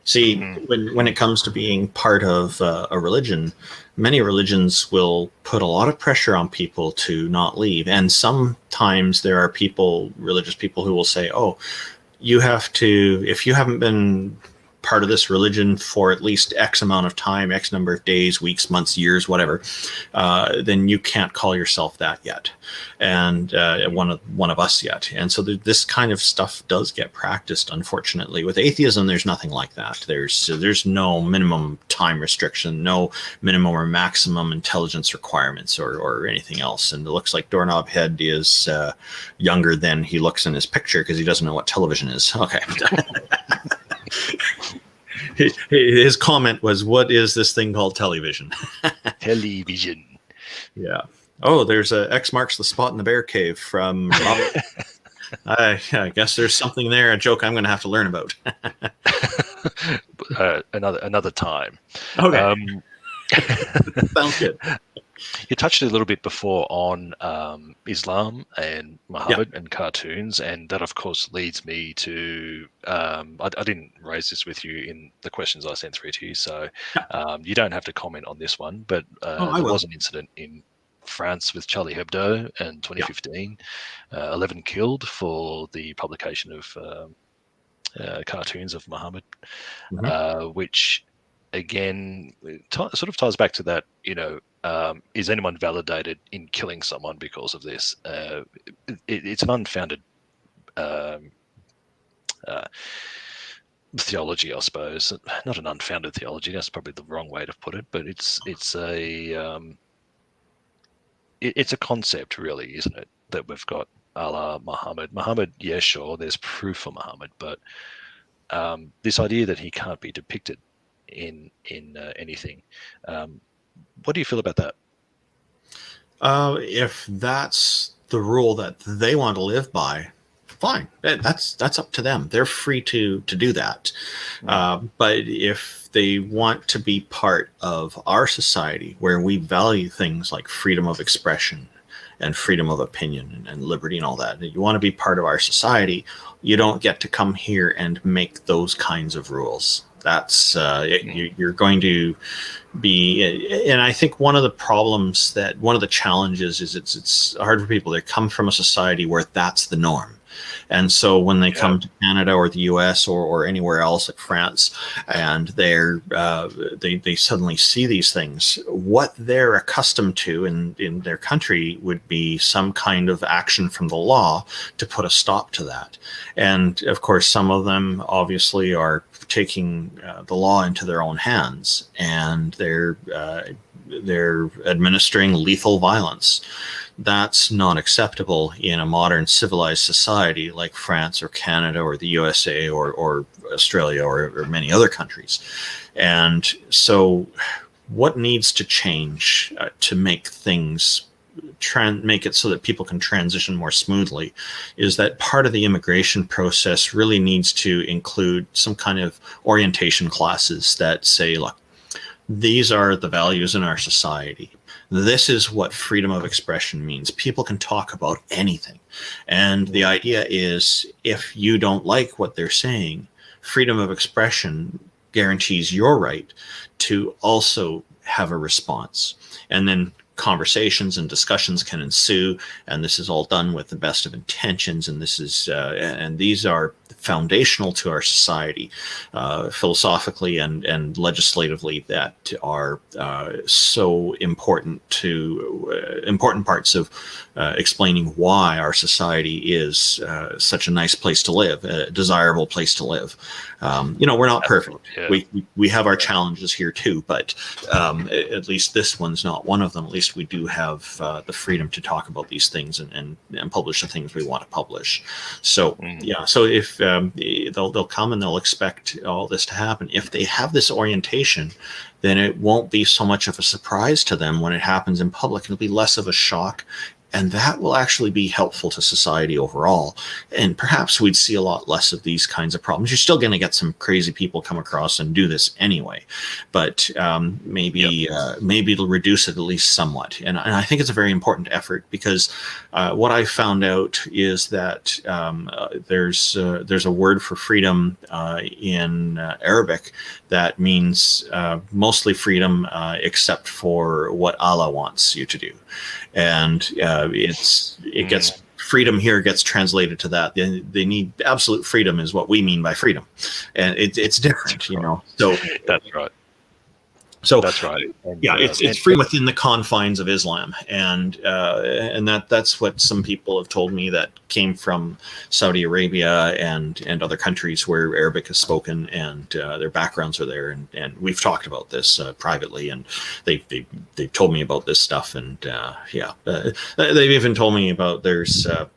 See, when it comes to being part of a religion, many religions will put a lot of pressure on people to not leave. And sometimes there are religious people who will say, oh, you have to, if you haven't been part of this religion for at least X amount of time, X number of days, weeks, months, years, whatever, then you can't call yourself that yet, and one of us yet. And so this kind of stuff does get practiced. Unfortunately, with atheism, there's nothing like that. There's no minimum time restriction, no minimum or maximum intelligence requirements, or anything else. And it looks like Doorknob Head is younger than he looks in his picture because he doesn't know what television is. Okay. His comment was, "What is this thing called television?" Television. Yeah. Oh, there's a X marks the spot in the bear cave from Robert. I guess there's something there, a joke I'm going to have to learn about. Another time. Okay. Sounds good. You touched a little bit before on Islam and Muhammad and cartoons, and that, of course, leads me to I didn't raise this with you in the questions I sent through to you, so you don't have to comment on this one, but there was an incident in France with Charlie Hebdo in 2015, 11 killed for the publication of cartoons of Muhammad, which, again, sort of ties back to that, is anyone validated in killing someone because of this? It's an unfounded theology, I suppose. Not an unfounded theology, that's probably the wrong way to put it, but it's a concept, really, isn't it, that we've got a la Muhammad. Muhammad, yeah, sure, there's proof for Muhammad, but this idea that he can't be depicted in anything. What do you feel about that? If that's the rule that they want to live by, fine. That's up to them. They're free to do that. But if they want to be part of our society, where we value things like freedom of expression and freedom of opinion and liberty and all that, you want to be part of our society, you don't get to come here and make those kinds of rules. That's you're going to be, and I think one of the challenges is it's hard for people that come from a society where that's the norm. And so when they come to Canada or the US or anywhere else like France, and they suddenly see these things, what they're accustomed to in their country would be some kind of action from the law to put a stop to that. And of course, some of them obviously are taking the law into their own hands, and they're administering lethal violence. That's not acceptable in a modern civilized society like France or Canada or the USA or Australia or many other countries. And so what needs to change to make things make it so that people can transition more smoothly is that part of the immigration process really needs to include some kind of orientation classes that say, look, these are the values in our society. This is what freedom of expression means. People can talk about anything. And the idea is, if you don't like what they're saying, freedom of expression guarantees your right to also have a response. And then conversations and discussions can ensue, and this is all done with the best of intentions, and this is and these are foundational to our society, philosophically and legislatively, that are so important to important parts of explaining why our society is such a nice place to live, a desirable place to live. We're not perfect. Yeah. We have our challenges here too, but at least this one's not one of them. At least we do have the freedom to talk about these things and publish the things we want to publish. So so if they'll come and they'll expect all this to happen. If they have this orientation, then it won't be so much of a surprise to them when it happens in public. It'll be less of a shock. And that will actually be helpful to society overall. And perhaps we'd see a lot less of these kinds of problems. You're still going to get some crazy people come across and do this anyway. But maybe it'll reduce it at least somewhat. And I think it's a very important effort, because what I found out is that there's a word for freedom in Arabic that means mostly freedom except for what Allah wants you to do. And it gets freedom here gets translated to that. They need absolute freedom is what we mean by freedom, and it's different, you know. So That's right. So that's right. And, yeah, it's free within the confines of Islam, and that's what some people have told me that came from Saudi Arabia and other countries where Arabic is spoken, and their backgrounds are there, and we've talked about this privately, and they've told me about this stuff, and they've even told me about there's a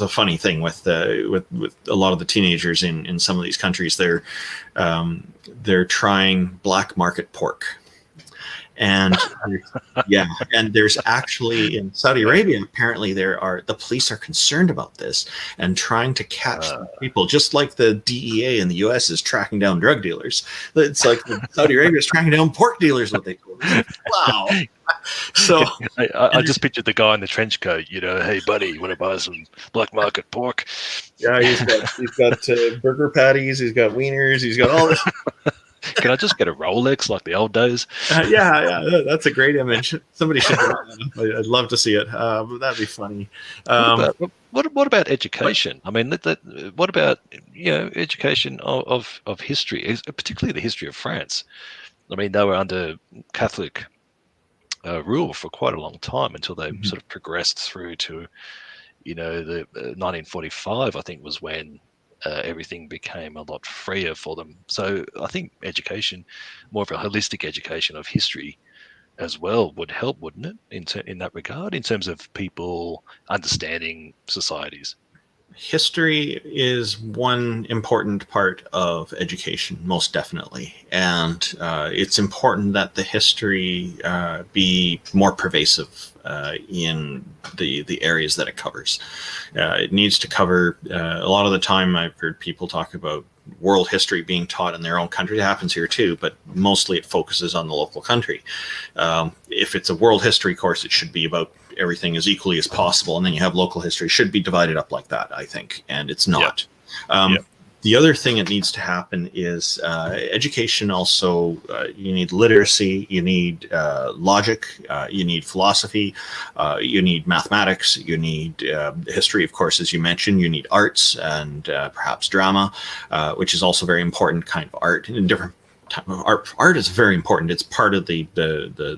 funny thing with a lot of the teenagers in some of these countries. They're trying black market pork, and and there's actually in Saudi Arabia, apparently the police are concerned about this and trying to catch people, just like the DEA in the US is tracking down drug dealers. It's like Saudi Arabia is tracking down pork dealers, what they told me. Wow. So I just pictured the guy in the trench coat, you know, hey buddy, you want to buy some black market pork? Yeah, he's got burger patties, he's got wieners, he's got all this. Can I just get a Rolex like the old days? Yeah, that's a great image. Somebody should do that. I'd love to see it. That'd be funny. What about education? I mean, what about, you know, education of history, particularly the history of France? I mean, they were under Catholic rule for quite a long time until they sort of progressed through to, you know, the 1945, I think, was when everything became a lot freer for them. So I think education, more of a holistic education of history as well, would help, wouldn't it, in that regard, in terms of people understanding societies? History is one important part of education, most definitely. And it's important that the history be more pervasive in the areas that it covers. It needs to cover, a lot of the time I've heard people talk about world history being taught in their own country. It happens here too, but mostly it focuses on the local country. If it's a world history course, it should be about everything as equally as possible, and then you have local history. It should be divided up like that, I think, and it's not. The other thing that needs to happen is education. Also, you need literacy, you need logic, you need philosophy, you need mathematics, you need history, of course, as you mentioned. You need arts and perhaps drama, which is also very important kind of art in different. Art is very important. It's part of the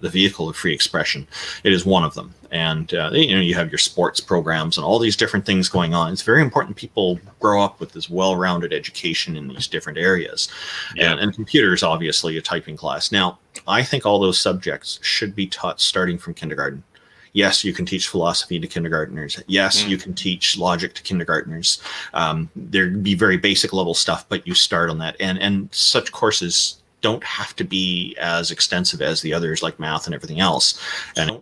vehicle of free expression. It is one of them, and you have your sports programs and all these different things going on. It's very important people grow up with this well-rounded education in these different areas, and computers, obviously, a typing class. Now, I think all those subjects should be taught starting from kindergarten. Yes, you can teach philosophy to kindergartners. Yes, you can teach logic to kindergartners. There'd be very basic level stuff, but you start on that, and such courses don't have to be as extensive as the others, like math and everything else. And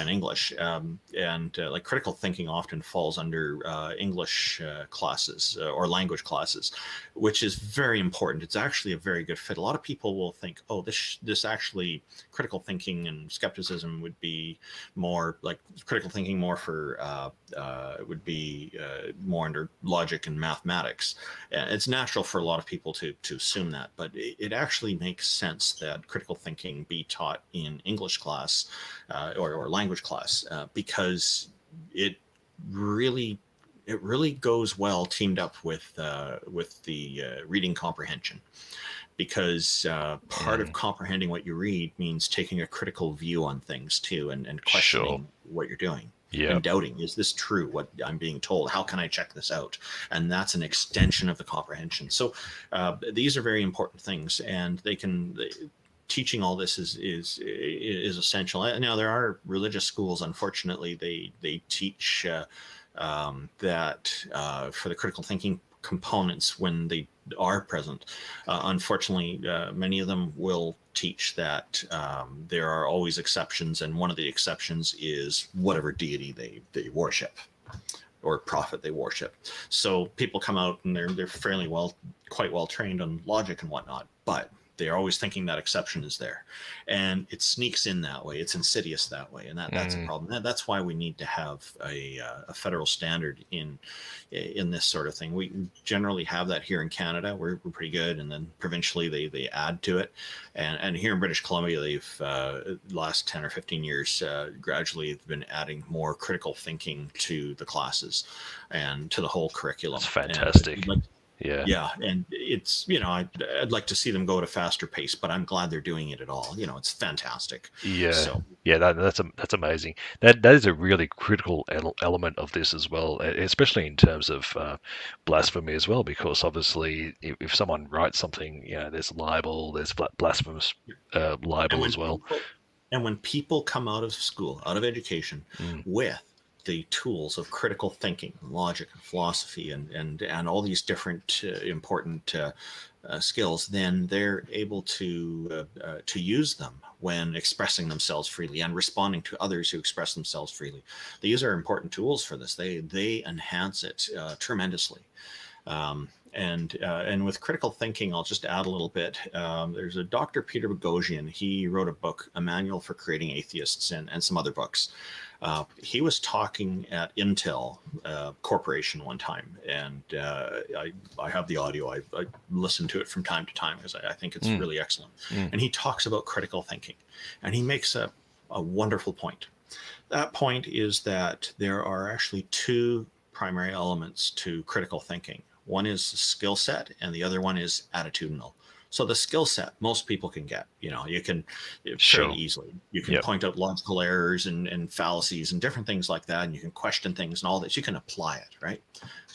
English. Like critical thinking often falls under English classes or language classes, which is very important. It's actually a very good fit. A lot of people will think, oh, this actually, critical thinking and skepticism would be more like critical thinking more for would be more under logic and mathematics. It's natural for a lot of people to assume that, but it actually makes sense that critical thinking be taught in English class or language class because it really goes well teamed up with the reading comprehension. Because part of comprehending what you read means taking a critical view on things too, and questioning what you're doing. And doubting, is this true, what I'm being told? How can I check this out? And that's an extension of the comprehension. So these are very important things, and teaching all this is essential. Now, there are religious schools, unfortunately, they teach that for the critical thinking components when they are present. Unfortunately, many of them will teach that there are always exceptions, and one of the exceptions is whatever deity they worship or prophet they worship. So people come out and they're fairly quite well trained on logic and whatnot, but they're always thinking that exception is there, and it sneaks in that way. It's insidious that way, and that's a problem. That's why we need to have a federal standard in this sort of thing. We generally have that here in Canada. We're pretty good, and then provincially they add to it, and here in British Columbia, they've last 10 or 15 years gradually been adding more critical thinking to the classes and to the whole curriculum. That's fantastic. Yeah, and it's, I'd like to see them go at a faster pace, but I'm glad they're doing it at all. It's fantastic. Yeah, so, that's amazing. That is a really critical element of this as well, especially in terms of blasphemy as well, because obviously if someone writes something, there's libel, there's blasphemous libel as well. And when people come out of school, out of education, with the tools of critical thinking, logic, and philosophy, and all these different important skills, then they're able to use them when expressing themselves freely and responding to others who express themselves freely. These are important tools for this. They enhance it tremendously. And with critical thinking, I'll just add a little bit. There's a Dr. Peter Boghossian. He wrote a book, A Manual for Creating Atheists, and some other books. He was talking at Intel Corporation one time, and I have the audio. I listen to it from time to time because I think it's really excellent. And he talks about critical thinking, and he makes a wonderful point. That point is that there are actually two primary elements to critical thinking. One is skill set, and the other one is attitudinal. So the skill set, most people can get, you can fairly easily. You can point out logical errors and fallacies and different things like that, and you can question things and all this. You can apply it, right?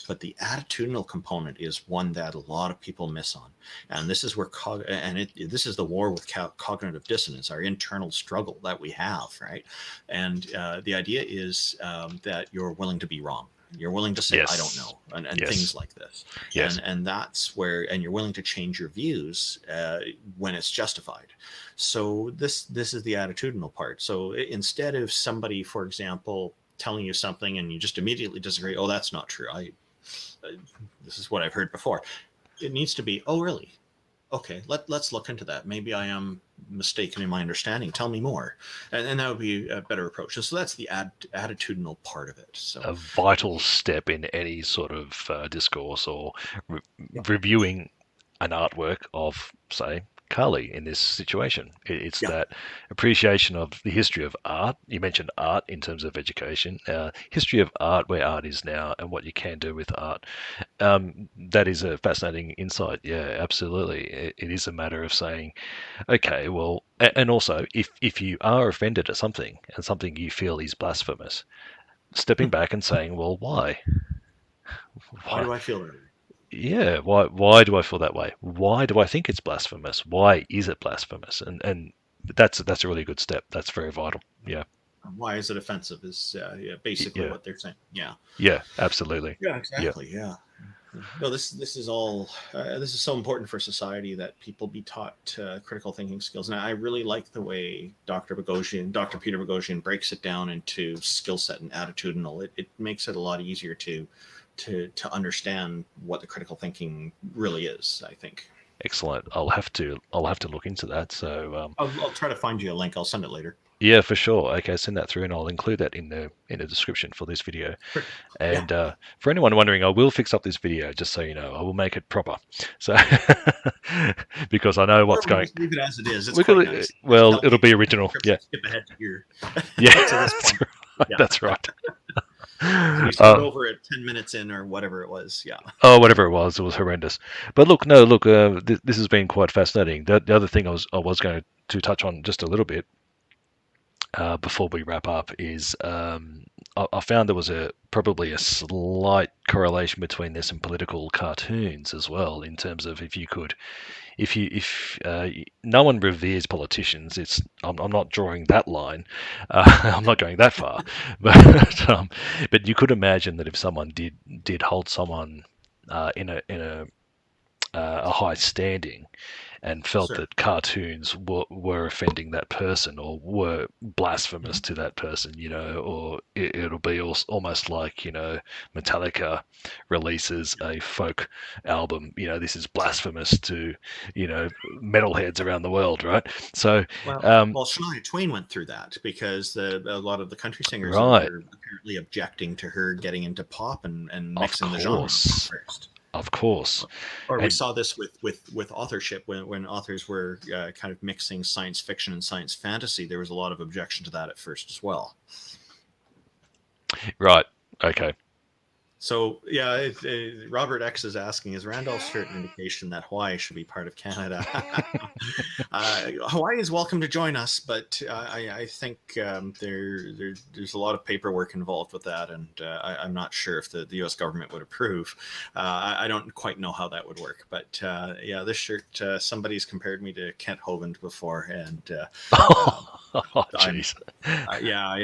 But the attitudinal component is one that a lot of people miss on. And this is where, this is the war with cognitive dissonance, our internal struggle that we have, right? And the idea is that you're willing to be wrong. You're willing to say, I don't know, and things like this. And that's where, and you're willing to change your views when it's justified. So this is the attitudinal part. So instead of somebody, for example, telling you something and you just immediately disagree, oh, that's not true. This is what I've heard before. It needs to be, oh, really? Okay, let's look into that. Maybe I am mistaken in my understanding. Tell me more. And that would be a better approach. So that's the attitudinal part of it. So a vital step in any sort of discourse or reviewing an artwork of, say, Carly in this situation. It's that appreciation of the history of art. You mentioned art in terms of education, history of art, where art is now and what you can do with art. That is a fascinating insight. Yeah, absolutely. It is a matter of saying, okay, well, and also if you are offended at something and something you feel is blasphemous, stepping back and saying, well, why? Why do I feel that? Yeah, why do I feel that way? Why do I think it's blasphemous? Why is it blasphemous? And that's a really good step. That's very vital. Yeah. Why is it offensive? Is basically what they're saying. Yeah. Yeah, absolutely. Yeah, exactly. Yeah. No, this is all. This is so important for society that people be taught critical thinking skills. And I really like the way Dr. Peter Boghossian breaks it down into skill set and attitudinal. It makes it a lot easier to understand what the critical thinking really is, I think. Excellent. I'll have to look into that. So I'll try to find you a link. I'll send it later. Yeah, for sure. Okay, send that through, and I'll include that in the description for this video. And for anyone wondering, I will fix up this video, just so you know. I will make it proper. So because I know what's going. Leave it as it is. It's quite nice. Well, it'll be original. Yeah. Skip ahead to here. Yeah, that's right. We started over at 10 minutes in or whatever it was. Yeah. Oh, whatever it was horrendous. But look, this has been quite fascinating. The other thing I was going to touch on just a little bit before we wrap up is I found there was probably a slight correlation between this and political cartoons as well, in terms of if no one reveres politicians, I'm not drawing that line, I'm not going that far, but you could imagine that if someone did hold someone in a a high standing, and felt Sure. that cartoons were offending that person or were blasphemous to that person, or it'll be almost like, Metallica releases a folk album, this is blasphemous to, metalheads around the world, right? So, Well, Shania Twain went through that because a lot of the country singers right, were apparently objecting to her getting into pop and of mixing the genres course, first. of course. Or we And saw this with authorship when authors were kind of mixing science fiction and science fantasy. There was a lot of objection to that at first as well. right, okay. So yeah, Robert X is asking: is Randolph's shirt an indication that Hawaii should be part of Canada? Hawaii is welcome to join us, but I think there's a lot of paperwork involved with that, and I'm not sure if the U.S. government would approve. I don't quite know how that would work, but yeah, this shirt, somebody's compared me to Kent Hovind before, and Oh, jeez. yeah,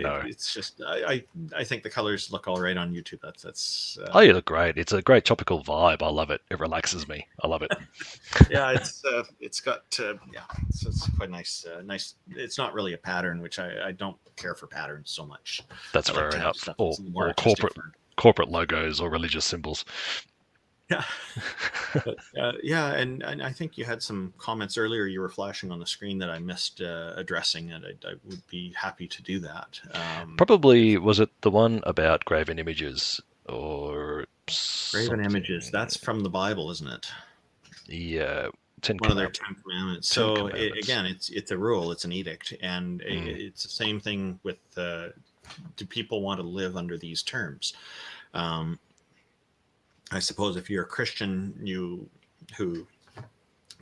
No. it's just I think the colors look all right on YouTube. That's Oh, you look great. It's a great topical vibe. I love it. It relaxes me. I love it. yeah, it's got yeah, it's quite nice. Nice. It's not really a pattern, which I don't care for patterns so much. That's I like fair to have enough. stuff Or that's more or artistic corporate logos or religious symbols. Yeah. But, yeah, and I think you had some comments earlier you were flashing on the screen that I missed addressing, and I would be happy to do that. Probably was it the one about graven images or Graven something? images. That's from the Bible, isn't it? Yeah, Ten One of their Commandments. 10 commandments. Ten So Commandments. again, it's a rule, it's an edict, and it's the same thing with do people want to live under these terms? I suppose if you're a Christian, who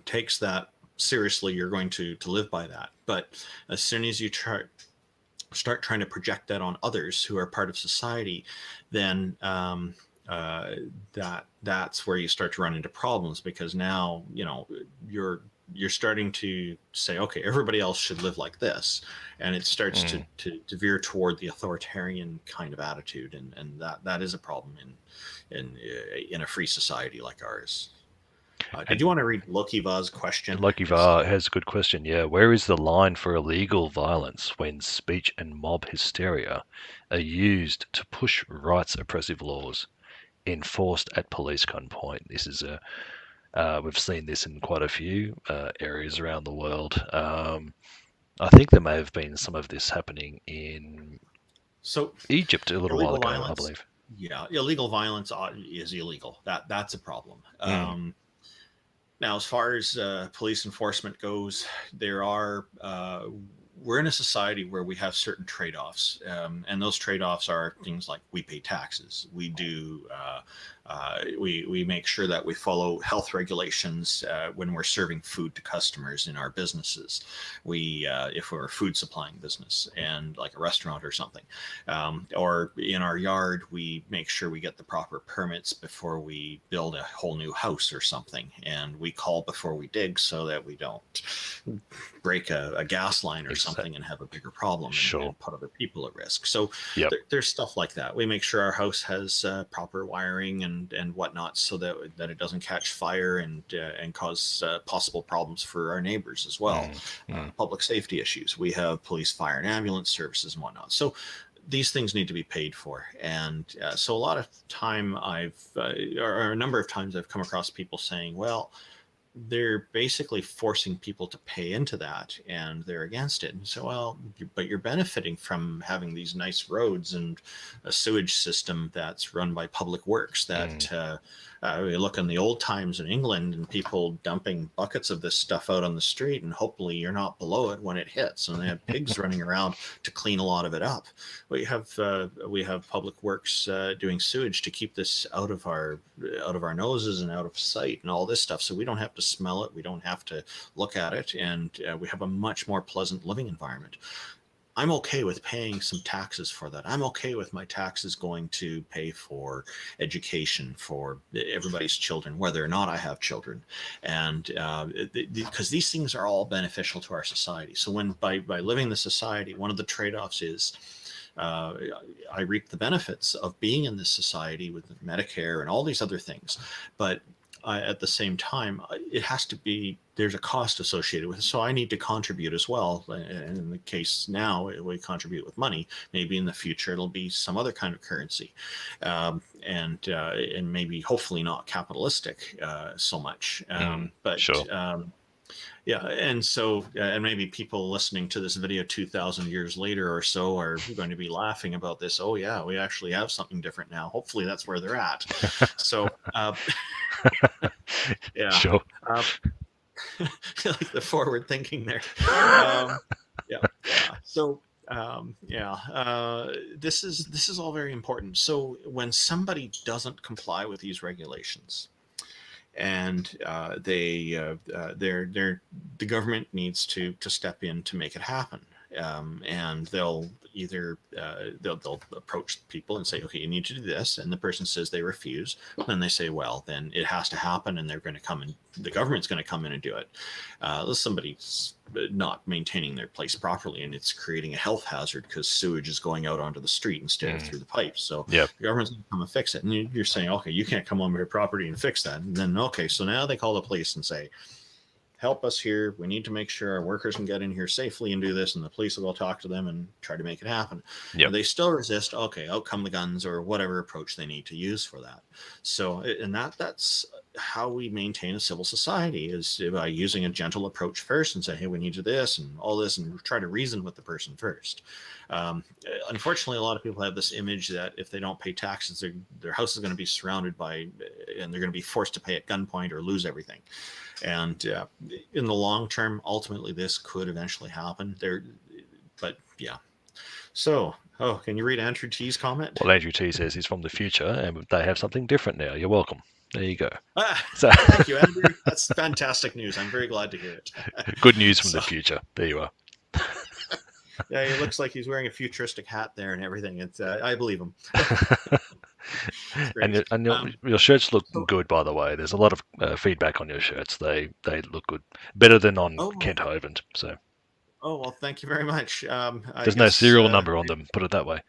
takes that seriously, you're going to live by that. But as soon as you start trying to project that on others who are part of society, then that's where you start to run into problems, because now you're starting to say, okay, everybody else should live like this, and it starts to veer toward the authoritarian kind of attitude, and that is a problem in a free society like ours. Did you want to read Loki Va's question? Loki Va has a good question. Yeah, where is the line for illegal violence when speech and mob hysteria are used to push rights oppressive laws enforced at police gunpoint? This is we've seen this in quite a few areas around the world. I think there may have been some of this happening in Egypt a little while illegal ago, violence, I believe. Yeah, illegal violence is illegal. That's a problem. Now, as far as police enforcement goes, we're in a society where we have certain trade-offs, and those trade-offs are things like we pay taxes, we make sure that we follow health regulations when we're serving food to customers in our businesses. If we're a food supplying business and like a restaurant or something, or in our yard, we make sure we get the proper permits before we build a whole new house or something, and we call before we dig so that we don't break a gas line or something and have a bigger problem and put other people at risk. So there's stuff like that. We make sure our house has proper wiring and whatnot, so that it doesn't catch fire and cause possible problems for our neighbors as well. Public safety issues. We have police, fire, and ambulance services and whatnot. So these things need to be paid for, and so a lot of time or a number of times I've come across people saying, well, they're basically forcing people to pay into that and they're against it. And so, well, but you're benefiting from having these nice roads and a sewage system that's run by public works that we look in the old times in England and people dumping buckets of this stuff out on the street, and hopefully you're not below it when it hits, and they have pigs running around to clean a lot of it up. We have public works doing sewage to keep this out of our noses and out of sight and all this stuff, so we don't have to smell it, we don't have to look at it, and we have a much more pleasant living environment. I'm okay with paying some taxes for that. I'm okay with my taxes going to pay for education for everybody's children, whether or not I have children, and because these things are all beneficial to our society. So when by living in the society, one of the trade-offs is I reap the benefits of being in this society with Medicare and all these other things, but at the same time, it has to be, there's a cost associated with it. So I need to contribute as well. And in the case now, we contribute with money. Maybe in the future, it'll be some other kind of currency. And maybe hopefully not capitalistic so much. Sure. Yeah, and so, and maybe people listening to this video 2,000 years later or so are going to be laughing about this. Oh yeah, we actually have something different now. Hopefully that's where they're at. So, yeah, Sure. like the forward thinking there. Yeah. So, this is all very important. So when somebody doesn't comply with these regulations, and the government needs to step in to make it happen, and they'll either they'll approach people and say, okay, you need to do this, and the person says they refuse. Then they say, well, then it has to happen, and they're going to come in. The government's going to come in and do it. Somebody's not maintaining their place properly, and it's creating a health hazard because sewage is going out onto the street instead of through the pipes. So the government's going to come and fix it, and you're saying, okay, you can't come on your property and fix that. And then, okay, so now they call the police and say, help us here. We need to make sure our workers can get in here safely and do this. And the police will go talk to them and try to make it happen. And they still resist. Okay, out come the guns or whatever approach they need to use for that. So, and that's how we maintain a civil society, is by using a gentle approach first and say, hey, we need to do this and all this, and try to reason with the person first. Unfortunately, a lot of people have this image that if they don't pay taxes, their house is going to be surrounded by, and they're going to be forced to pay at gunpoint or lose everything. And in the long term, ultimately, this could eventually happen. But yeah. So, can you read Andrew T's comment? Well, Andrew T says he's from the future, and they have something different now. You're welcome. There you go. Thank you, Andrew. That's fantastic news. I'm very glad to hear it. Good news from the future. There you are. Yeah, he looks like he's wearing a futuristic hat there and everything. It's I believe him. And your shirts look good, by the way. There's a lot of feedback on your shirts. They look good, better than on Kent Hovind. So. Oh well, thank you very much. There's no serial number on them. Put it that way.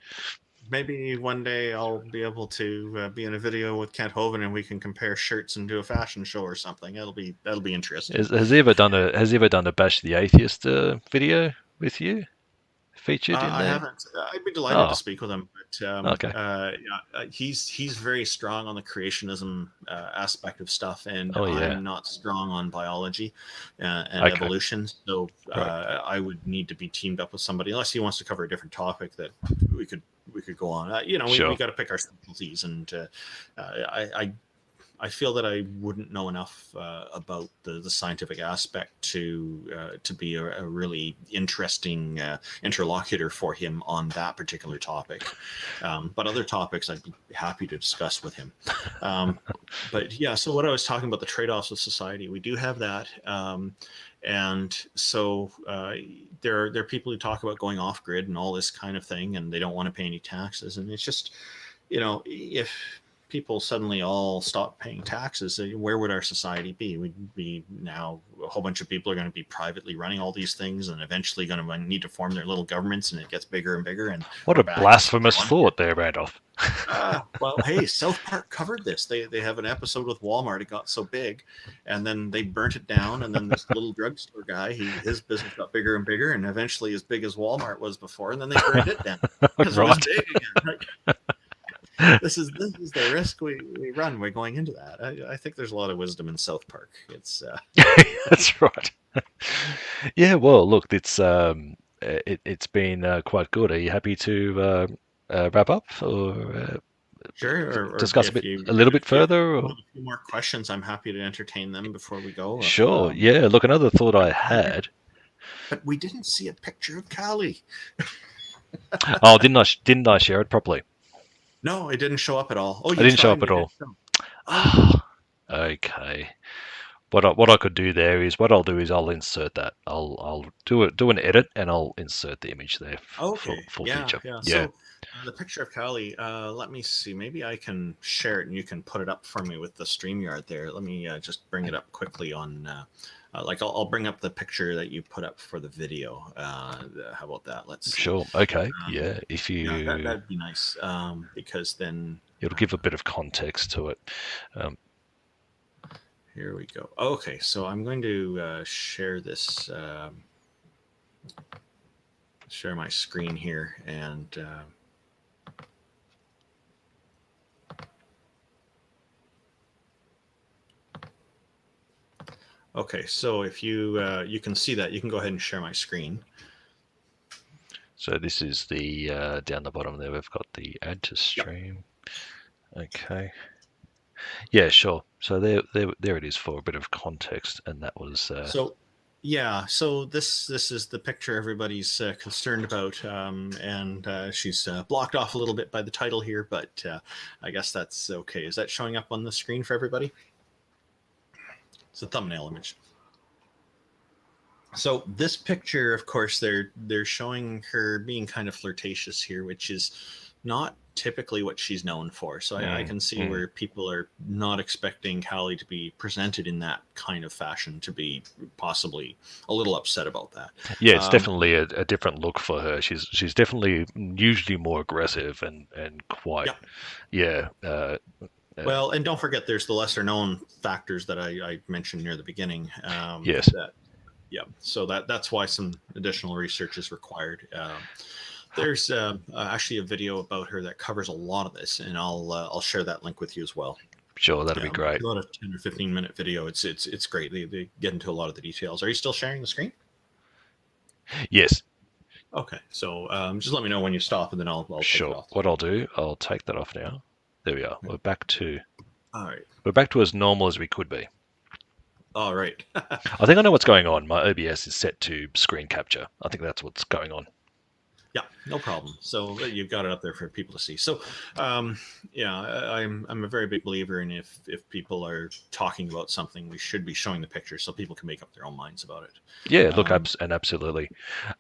Maybe one day I'll be able to be in a video with Kent Hovind and we can compare shirts and do a fashion show or something. That'll be interesting. Has he ever done a Bash the Atheist video with you? Featured in there? I haven't. I'd be delighted to speak with him, but okay. He's very strong on the creationism aspect of stuff, and I'm not strong on biology and evolution. So I would need to be teamed up with somebody, unless he wants to cover a different topic that we could go on. We got to pick our specialties, and I feel that I wouldn't know enough about the scientific aspect to be a really interesting interlocutor for him on that particular topic. But other topics I'd be happy to discuss with him. But yeah, so what I was talking about, the trade-offs of society, we do have that. And so there are people who talk about going off grid and all this kind of thing, and they don't want to pay any taxes. And it's just, if people suddenly all stop paying taxes, where would our society be? We'd be now, a whole bunch of people are going to be privately running all these things, and eventually going to need to form their little governments, and it gets bigger and bigger. And what a blasphemous thought there, Randolph. Well, hey, South Park covered this. They have an episode with Walmart. It got so big, and then they burnt it down. And then this little drugstore guy, his business got bigger and bigger, and eventually as big as Walmart was before. And then they burned it down because it was big again. Right? This is the risk we run. We're going into that. I think there's a lot of wisdom in South Park. It's that's right. Yeah. Well, look, it's been quite good. Are you happy to wrap up, or sure, or discuss a little bit further? Or? A few more questions. I'm happy to entertain them before we go. Sure. Yeah. Look, another thought I had. But we didn't see a picture of Callie. Oh, didn't I share it properly? No, it didn't show up at all. Oh, it didn't show up at all. Oh. Okay. What I could do there is, I'll insert that. I'll do an edit and I'll insert the image there for future. Yeah. So the picture of Callie, let me see. Maybe I can share it and you can put it up for me with the StreamYard there. Let me just bring it up quickly on. I'll bring up the picture that you put up for the video. How about that? Let's see. Sure. Okay. Yeah. If you that'd be nice. Because then it'll give a bit of context to it. Here we go. Okay, so I'm going to share this, share my screen here, and okay, so if you you can see that, you can go ahead and share my screen. So this is the down the bottom there. We've got the add to stream. Yep. Okay. Yeah, sure. So there it is for a bit of context, and that was. So, yeah. So this is the picture everybody's concerned about, and she's blocked off a little bit by the title here, but I guess that's okay. Is that showing up on the screen for everybody? It's a thumbnail image. So this picture, of course, they're showing her being kind of flirtatious here, which is not typically what she's known for. So I can see where people are not expecting Hallie to be presented in that kind of fashion, to be possibly a little upset about that. Yeah, it's definitely a different look for her. She's definitely usually more aggressive and quite, yeah. Well, and don't forget, there's the lesser known factors that I mentioned near the beginning. Yes. Yeah, so that's why some additional research is required. There's actually a video about her that covers a lot of this, and I'll share that link with you as well. Sure, that'd be great. It's about a 10 or 15-minute video. It's great. They get into a lot of the details. Are you still sharing the screen? Yes. Okay, so just let me know when you stop, and then I'll take it off. What I'll do, I'll take that off now. There we are. We're back to. All right. We're back to as normal as we could be. All right. I think I know what's going on. My OBS is set to screen capture. I think that's what's going on. Yeah, no problem. So you've got it up there for people to see. So, yeah, I'm a very big believer in if people are talking about something, we should be showing the picture so people can make up their own minds about it. Yeah, look, absolutely.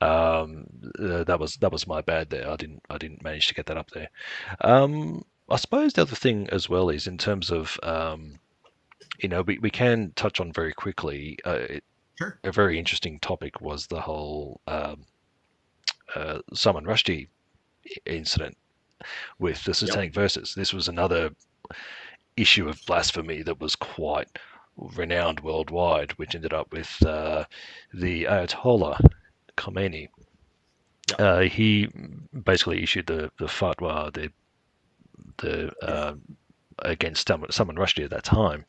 That was my bad there. I didn't manage to get that up there. I suppose the other thing as well is in terms of we can touch on very quickly. Sure. A very interesting topic was the whole Salman Rushdie incident with the satanic verses. This was another issue of blasphemy that was quite renowned worldwide, which ended up with the Ayatollah Khomeini. He basically issued the fatwa, against Salman Rushdie at that time.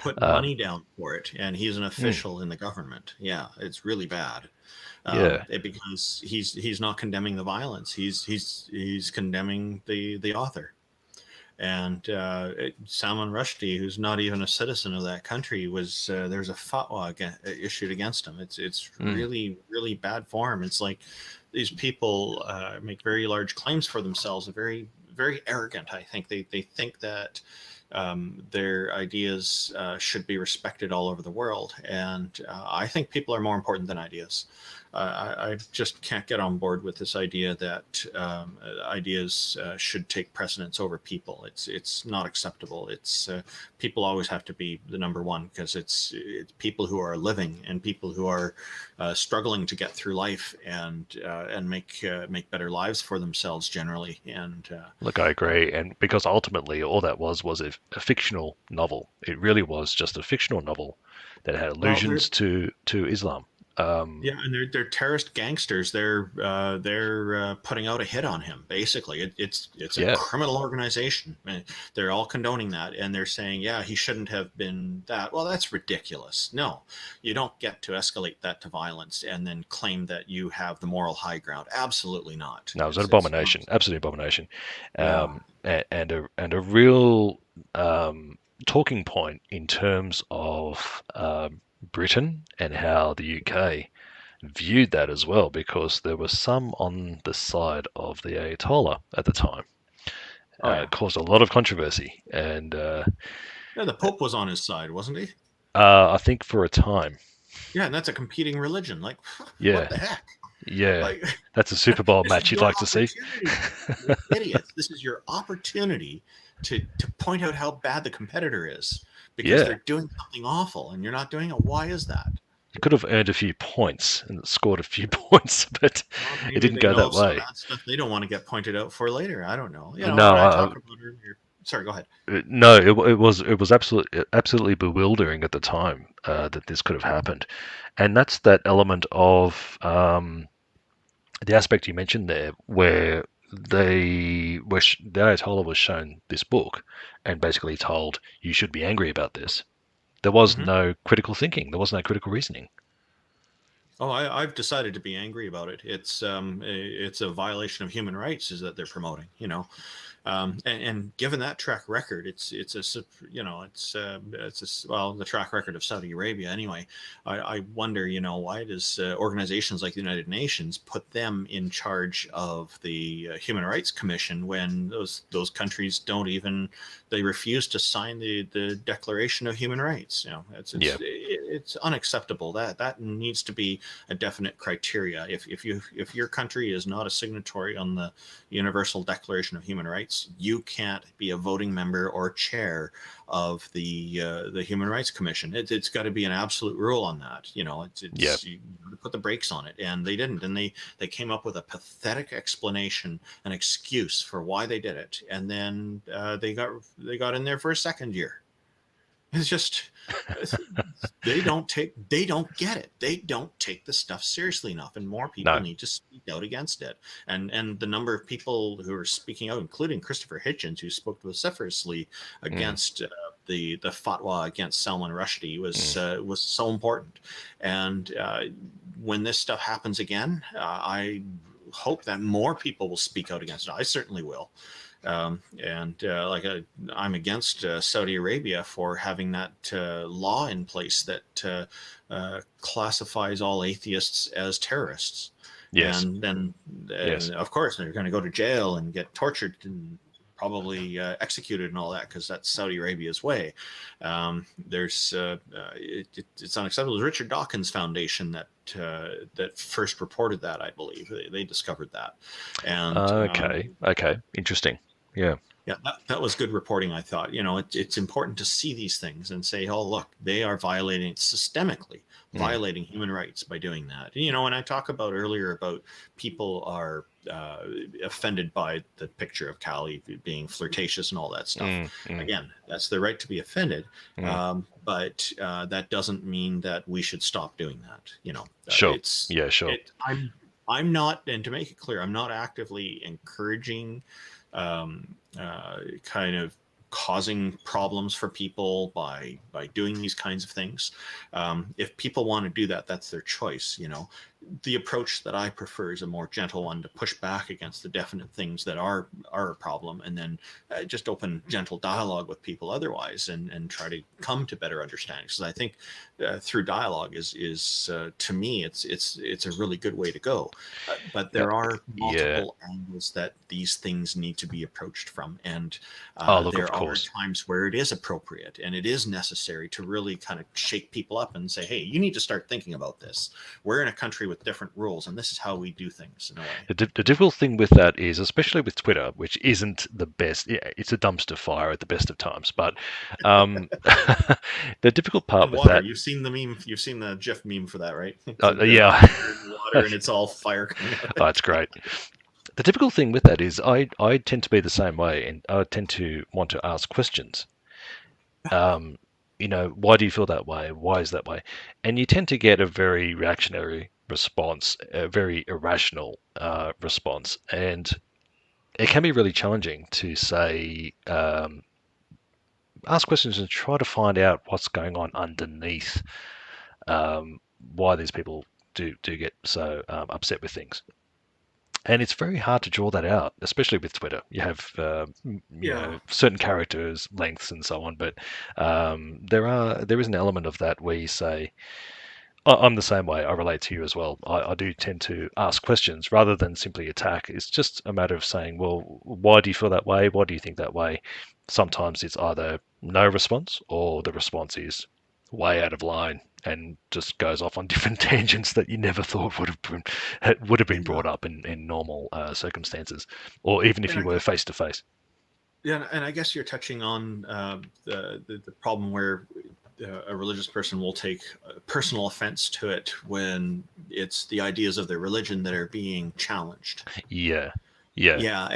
Put money down for it, and he's an official in the government. Yeah, it's really bad. Because he's not condemning the violence. He's condemning the author. And Salman Rushdie, who's not even a citizen of that country, was there's a fatwa issued against him. It's really, really bad form. It's like these people make very large claims for themselves. They're very, very arrogant. I think they think that their ideas should be respected all over the world. And I think people are more important than ideas. I just can't get on board with this idea that ideas should take precedence over people. It's not acceptable. It's people always have to be the number one, because it's people who are living and people who are struggling to get through life and make better lives for themselves generally. And look, I agree, and because ultimately all that was a fictional novel. It really was just a fictional novel that had allusions to Islam. And they're terrorist gangsters. They're putting out a hit on him. Basically, it's a criminal organization. They're all condoning that, and they're saying, he shouldn't have been that. Well, that's ridiculous. No, you don't get to escalate that to violence and then claim that you have the moral high ground. Absolutely not. No, it's an abomination. Absolute abomination. And a real talking point in terms of Britain and how the UK viewed that as well, because there were some on the side of the Ayatollah at the time. It caused a lot of controversy, and the Pope was on his side, wasn't he? I think for a time. Yeah, and that's a competing religion. Like, what the heck? Yeah, that's a Super Bowl match you'd like to see. Idiots! This is your opportunity to point out how bad the competitor is, because they're doing something awful and you're not doing it. Why is that? You could have earned a few points and scored a few points, but it didn't go that way. Stuff they don't want to get pointed out for later. I don't know. I talk about Sorry, go ahead. No, it was absolutely bewildering at the time that this could have happened, and that's that element of the aspect you mentioned there, where the Ayatollah was shown this book, and basically told you should be angry about this. There was Hmm. no critical thinking. There was no critical reasoning. Oh, I've decided to be angry about it. It's a violation of human rights is that they're promoting. And given that track record, well, the track record of Saudi Arabia anyway. I wonder, why does organizations like the United Nations put them in charge of the Human Rights Commission when those countries they refuse to sign the Declaration of Human Rights? Yeah, It's unacceptable. That needs to be a definite criteria. If your country is not a signatory on the Universal Declaration of Human Rights, you can't be a voting member or chair of the Human Rights Commission. It's got to be an absolute rule on that. yeah. You put the brakes on it, and they didn't. And they came up with a pathetic explanation, an excuse for why they did it, and then they got in there for a second year. It's just they don't get it. They don't take the stuff seriously enough, and more people No. need to speak out against it. And the number of people who are speaking out, including Christopher Hitchens, who spoke vociferously against the fatwa against Salman Rushdie, was so important. And when this stuff happens again, I hope that more people will speak out against it. I certainly will. I'm against Saudi Arabia for having that law in place that classifies all atheists as terrorists. Yes. And then, Yes. of course, they're going to go to jail and get tortured and probably executed and all that, because that's Saudi Arabia's way. It's unacceptable. It was Richard Dawkins Foundation that first reported that, I believe. They discovered that. And Okay. Interesting. Yeah. yeah, that was good reporting, I thought. It's important to see these things and say, oh, look, they are systemically violating human rights by doing that. And I talk about earlier about people are offended by the picture of Cali being flirtatious and all that stuff. Again, that's their right to be offended. But that doesn't mean that we should stop doing that. Sure. Sure. I'm not, and to make it clear, I'm not actively encouraging kind of causing problems for people by doing these kinds of things. If people want to do that, that's their choice. The approach that I prefer is a more gentle one, to push back against the definite things that are a problem, and then just open gentle dialogue with people otherwise, and try to come to better understanding. Because I think through dialogue is to me, it's a really good way to go. But there are multiple angles that these things need to be approached from, and there are times where it is appropriate and it is necessary to really kind of shake people up and say, hey, you need to start thinking about this. We're in a country with different rules, and this is how we do things in a way. The difficult thing with that is, especially with Twitter, which isn't the best, it's a dumpster fire at the best of times, but the difficult part with that... You've seen the meme, you've seen the GIF meme for that, right? Yeah. Water and it's all fire coming out. Oh, it's great. The difficult thing with that is I tend to be the same way, and I tend to want to ask questions. Why do you feel that way? Why is that way? And you tend to get a very reactionary response, a very irrational response. And it can be really challenging to say, ask questions and try to find out what's going on underneath, why these people do get so upset with things. And it's very hard to draw that out, especially with Twitter. You have certain characters, lengths, and so on. But there is an element of that where you say, I'm the same way. I relate to you as well. I do tend to ask questions rather than simply attack. It's just a matter of saying, well, why do you feel that way? Why do you think that way? Sometimes it's either no response, or the response is way out of line and just goes off on different tangents that you never thought would have been brought up in normal circumstances, or even if you were face to face. Yeah, and I guess you're touching on the problem where a religious person will take personal offense to it when it's the ideas of their religion that are being challenged. Yeah. Yeah. Yeah,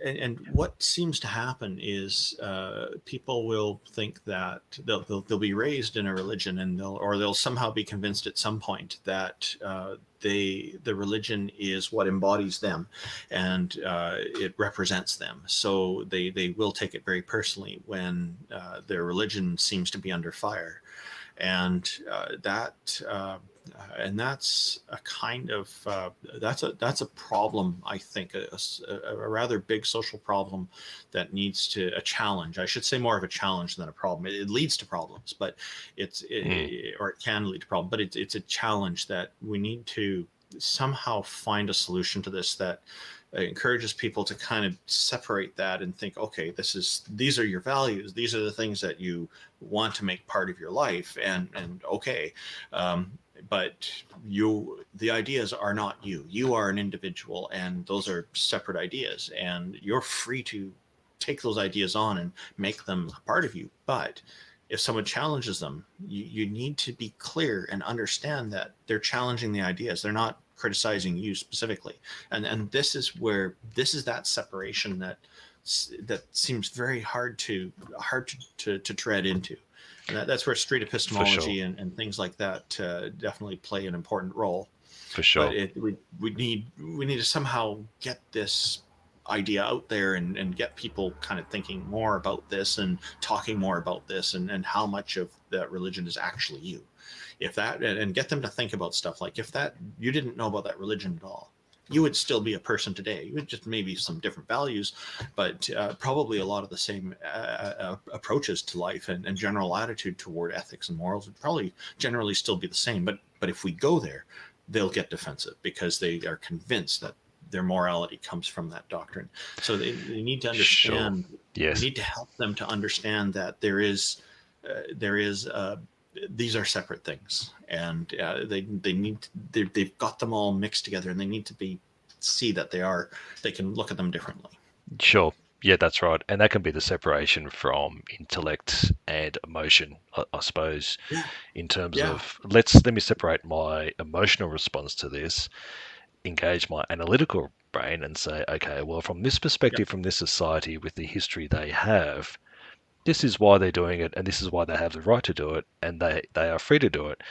and what seems to happen is people will think that they'll be raised in a religion, and they'll somehow be convinced at some point that the religion is what embodies them, and it represents them. So they will take it very personally when their religion seems to be under fire, and that's a kind of that's a problem. I think a rather big social problem that needs a challenge. I should say more of a challenge than a problem. It leads to problems, but or it can lead to problems. But it's a challenge that we need to somehow find a solution to this that encourages people to kind of separate that and think, okay, these are your values, these are the things that you want to make part of your life, and okay, but the ideas are not you. You are an individual, and those are separate ideas, and you're free to take those ideas on and make them a part of you. But if someone challenges them, you need to be clear and understand that they're challenging the ideas. They're not criticizing you specifically. And this is that separation that seems very hard to tread into. And that's where street epistemology and things like that definitely play an important role. For sure. But we need to somehow get this idea out there and get people kind of thinking more about this and talking more about this and how much of that religion is actually you. If that, and get them to think about stuff like, if that you didn't know about that religion at all, you would still be a person today. You would just maybe some different values, but probably a lot of the same approaches to life and general attitude toward ethics and morals would probably generally still be the same. But if we go there, they'll get defensive because they are convinced that their morality comes from that doctrine. So they need to understand. Sure. Yes. We need to help them to understand that they've separate things, and they've got them all mixed together, and they need to see that they can look at them differently. Sure. Yeah, that's right. And that can be the separation from intellect and emotion, I suppose, in terms of let me separate my emotional response to this, engage my analytical brain and say, okay, well, from this perspective, from this society with the history they have, this is why they're doing it, and this is why they have the right to do it, and they are free to do it.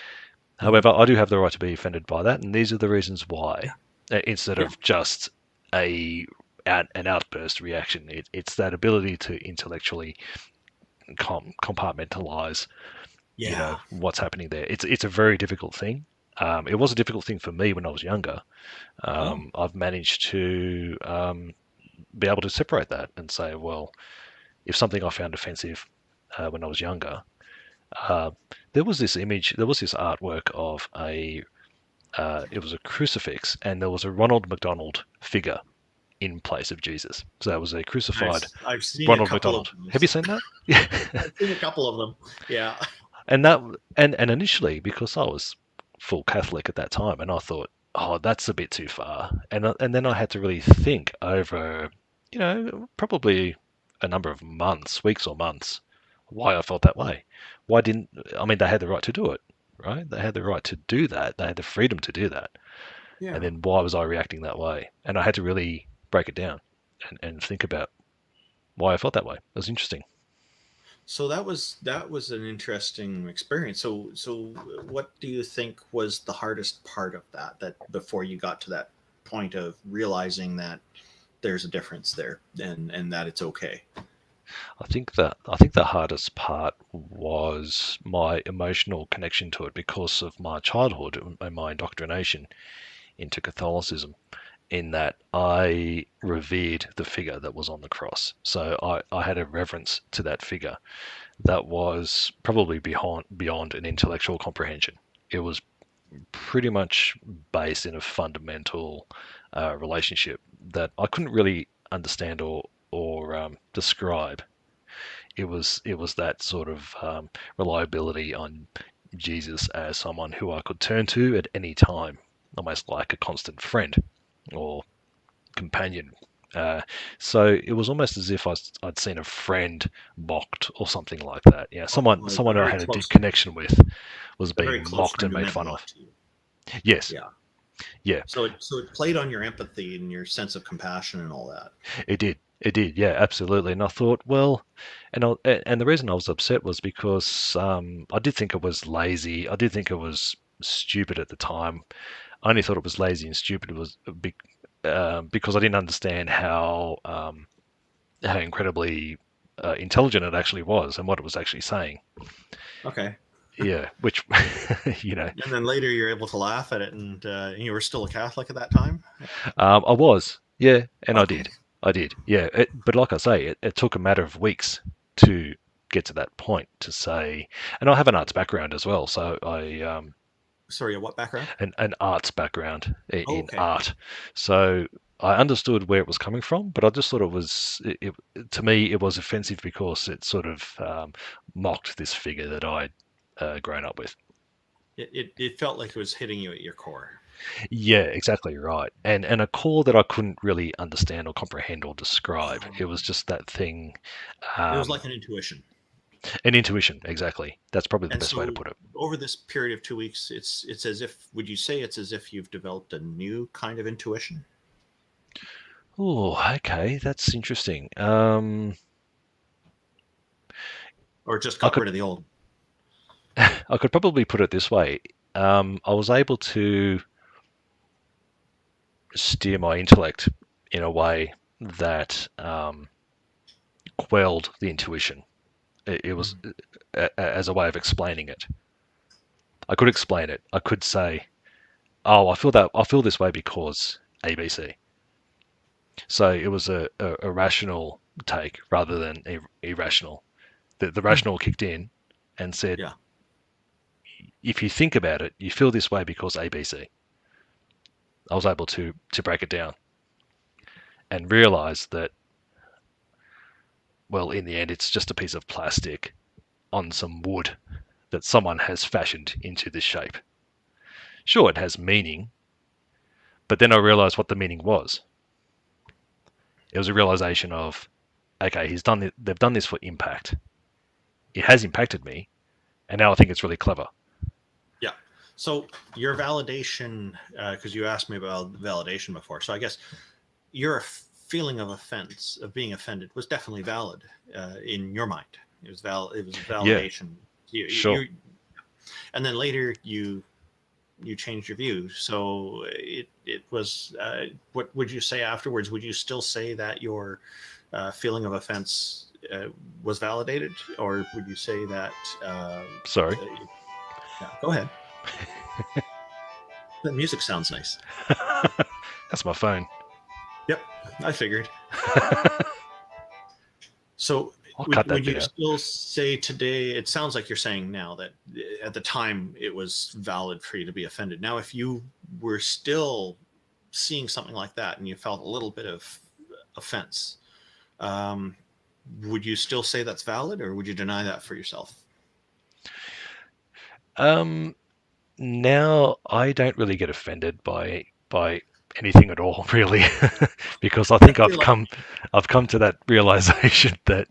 However, I do have the right to be offended by that, and these are the reasons why, instead of just an outburst reaction. It's that ability to intellectually compartmentalize what's happening there. It's a very difficult thing. It was a difficult thing for me when I was younger. I've managed to be able to separate that and say, well, if something I found offensive when I was younger, there was this artwork of it was a crucifix, and there was a Ronald McDonald figure in place of Jesus. So that was a crucified I've seen Ronald McDonald. Have you seen that? Yeah. I've seen a couple of them. Yeah. And initially, because I was full Catholic at that time, and I thought, oh, that's a bit too far. And then I had to really think over, probably a number of weeks or months, why I felt that way. They had the right to do it, right? They had the right to do that. They had the freedom to do that. Yeah. And then why was I reacting that way? And I had to really break it down and think about why I felt that way. It was interesting. So that was an interesting experience. So what do you think was the hardest part of that before you got to that point of realizing that there's a difference there and that it's okay? I think the hardest part was my emotional connection to it because of my childhood and my indoctrination into Catholicism, in that I revered the figure that was on the cross. So I had a reverence to that figure that was probably beyond an intellectual comprehension. It was pretty much based in a fundamental relationship that I couldn't really understand or describe. It was that sort of reliability on Jesus as someone who I could turn to at any time, almost like a constant friend or companion. So it was almost as if I'd seen a friend mocked or something like that. Yeah, someone I had a deep connection with was being mocked and made fun of. Yes. Yeah. Yeah, So it played on your empathy and your sense of compassion and all that. it did. It did. Yeah, absolutely. And I thought, well, and the reason I was upset was because I did think it was lazy. I did think it was stupid at the time. I only thought it was lazy and stupid was because I didn't understand how incredibly intelligent it actually was and what it was actually saying. Okay. Yeah, which And then later you're able to laugh at it, and you were still a Catholic at that time. I was, yeah, and Okay. I did, yeah. But like I say, it took a matter of weeks to get to that point to say, and I have an arts background as well, so I Sorry, what background? an arts background Oh, in okay. art, so I understood where it was coming from, but I just thought it was, to me, it was offensive because it sort of mocked this figure that I'd grown up with. It felt like it was hitting you at your core. Yeah, exactly right. And a core that I couldn't really understand or comprehend or describe. It was just that thing, It was um, like an intuition. an intuition, exactly. That's probably the And best way to so put it. over this period of 2 weeks, it's as if, would you say it's as if you've developed a new kind of intuition? Oh, okay, that's interesting. Or just I got could rid of the old? I could probably put it this way. I was able to steer my intellect in a way that quelled the intuition. It was as a way of explaining it. I could explain it. I could say, oh, I feel this way because ABC. So it was a rational take rather than irrational. The rational kicked in and said, Yeah. if you think about it, you feel this way because ABC. I was able to break it down and realize that, well, in the end, it's just a piece of plastic on some wood that someone has fashioned into this shape. Sure, it has meaning, but then I realized what the meaning was. It was a realization of, okay, they've done this for impact. It has impacted me, and now I think it's really clever. Yeah. So your validation, because you asked me about validation before, so I guess your feeling of offense, of being offended, was definitely valid in your mind. It was It was validation. Sure. And then later you changed your view. So it was. What would you say afterwards? Would you still say that your feeling of offense was validated, or would you say that? Sorry. Yeah, go ahead. The music sounds nice. That's my phone. Yep, I figured. So I'll cut that would you bit out. still say today, it sounds like you're saying now that at the time it was valid for you to be offended. Now, if you were still seeing something like that and you felt a little bit of offense, would you still say that's valid, or would you deny that for yourself? Now I don't really get offended by anything at all, really, because I think I've come to that realization that,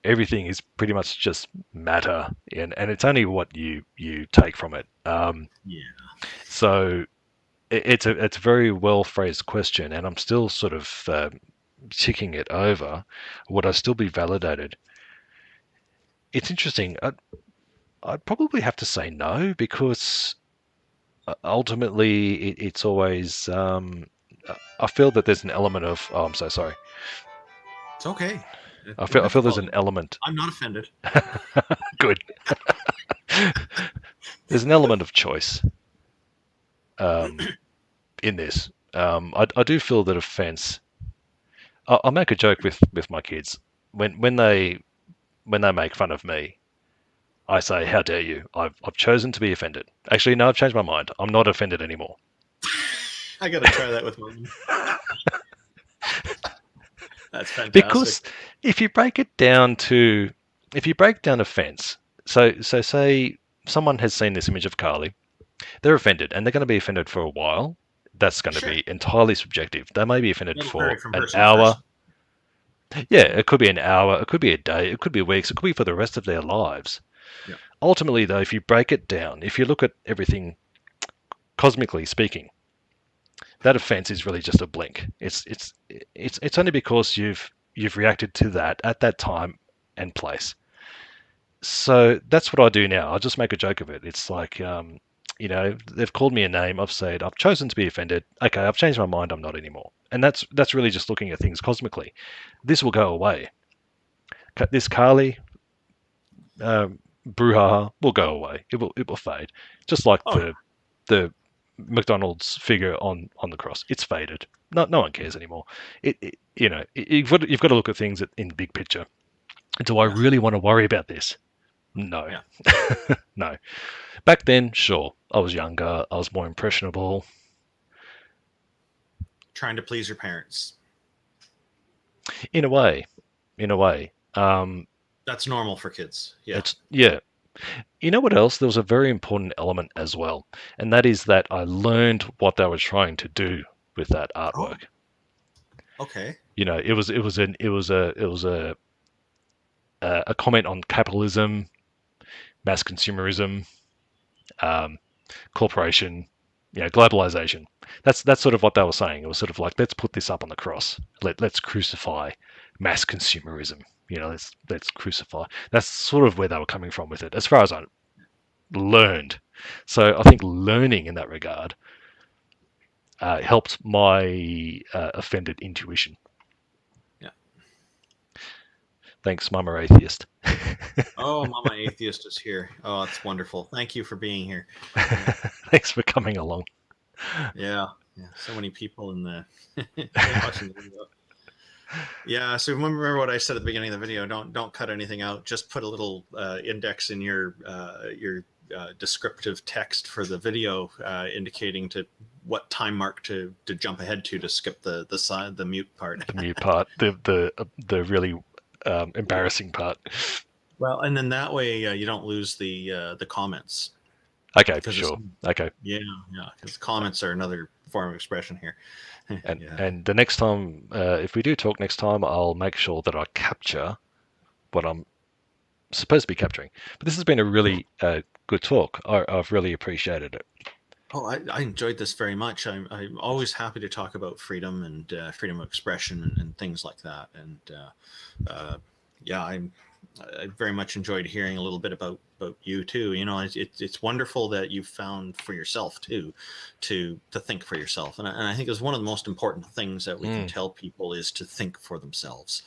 everything is pretty much just matter, and it's only what you take from it. Yeah. So it's a very well phrased question, and I'm still sort of ticking it over. Would I still be validated? It's interesting. I'd probably have to say no, because ultimately it's always. I feel that there's an element of. Oh, I'm so sorry. It's okay. I feel there's an element. I'm not offended. Good. There's an element of choice in this. I do feel that offence. I make a joke with my kids when they make fun of me. I say, "How dare you? I've chosen to be offended." Actually, no, I've changed my mind. I'm not offended anymore. I got to try that with mine. That's fantastic. Because if you break down offence, so say someone has seen this image of Carly, they're offended, and they're going to be offended for a while. That's going to be entirely subjective. They may be offended for an hour. Yeah, it could be an hour, it could be a day, it could be weeks, it could be for the rest of their lives. Yeah. Ultimately, though, if you break it down, if you look at everything cosmically speaking, that offence is really just a blink. It's only because you've reacted to that at that time and place. So that's what I do now. I just make a joke of it. It's like, they've called me a name. I've said I've chosen to be offended. Okay, I've changed my mind. I'm not anymore. And that's really just looking at things cosmically. This will go away. This Kali brouhaha will go away. It will fade. Just like the McDonald's figure on the cross. It's faded. No one cares anymore. You've got to look at things in the big picture. Do I really want to worry about this? No. Yeah. No. Back then, sure. I was younger. I was more impressionable. Trying to please your parents. In a way. That's normal for kids. Yeah. You know what else? There was a very important element as well, and that is that I learned what they were trying to do with that artwork. Oh. Okay. It was a comment on capitalism, mass consumerism, corporation, globalization. That's sort of what they were saying. It was sort of like, let's put this up on the cross. Let's crucify mass consumerism. Let's crucify. That's sort of where they were coming from with it, as far as I learned. So I think learning in that regard helped my offended intuition. Yeah. Thanks, Mama Atheist. Oh, Mama Atheist is here. Oh, it's wonderful. Thank you for being here. Thanks for coming along. Yeah. So many people in the watching the video. Yeah. So remember what I said at the beginning of the video. Don't cut anything out. Just put a little index in your descriptive text for the video, indicating to what time mark to jump ahead to skip the mute part. The mute part. The really embarrassing part. Well, and then that way you don't lose the comments. Okay, sure. Okay. Yeah, because comments are another form of expression here. And the next time, if we do talk next time, I'll make sure that I capture what I'm supposed to be capturing. But this has been a really good talk. I've really appreciated it. Oh, I enjoyed this very much. I'm always happy to talk about freedom and freedom of expression and things like that. And I very much enjoyed hearing a little bit about you too. It's wonderful that you found for yourself too, to think for yourself. And I think it's one of the most important things that we can tell people is to think for themselves,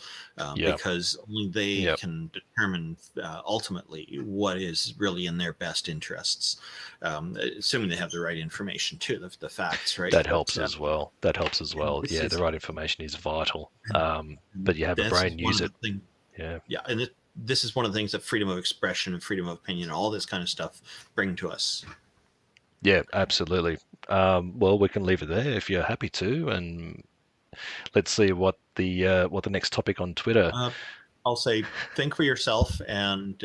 because only they can determine ultimately what is really in their best interests, assuming they have the right information too, the facts, right? That helps as well. Yeah, the right information is vital. But you have a brain, use it. Yeah, and this is one of the things that freedom of expression and freedom of opinion, all this kind of stuff, bring to us. Yeah, absolutely. Well, we can leave it there if you're happy to, and let's see what the next topic on Twitter. I'll say, think for yourself. And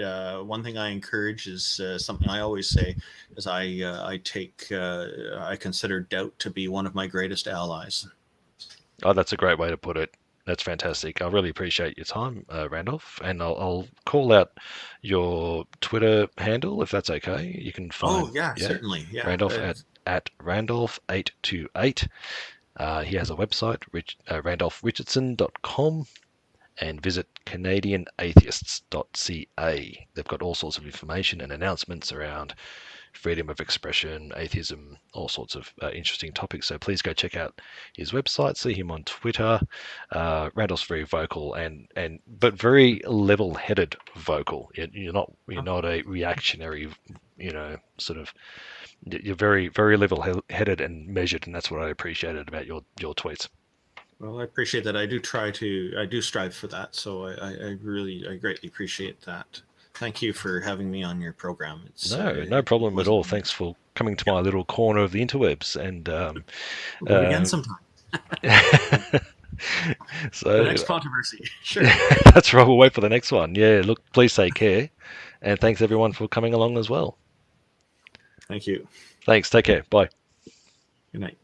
one thing I encourage is something I always say is I consider doubt to be one of my greatest allies. Oh, that's a great way to put it. That's fantastic. I really appreciate your time, Randolph, and I'll call out your Twitter handle if that's okay. You can find certainly. Yeah. Randolph at Randolph828. He has a website, randolphrichardson.com, and visit canadianatheists.ca. They've got all sorts of information and announcements around freedom of expression, atheism, all sorts of interesting topics. So please go check out his website, see him on Twitter. Randolph's very vocal but very level-headed vocal. You're not a reactionary, sort of. You're very, very level-headed and measured, and that's what I appreciated about your tweets. Well, I appreciate that. I do strive for that. So I greatly appreciate that. Thank you for having me on your program. No problem at all. Thanks for coming to my little corner of the interwebs. And we'll again sometime. So the next controversy. Sure. That's right. We'll wait for the next one. Yeah. Look, please take care, and thanks everyone for coming along as well. Thank you. Thanks. Take care. Bye. Good night.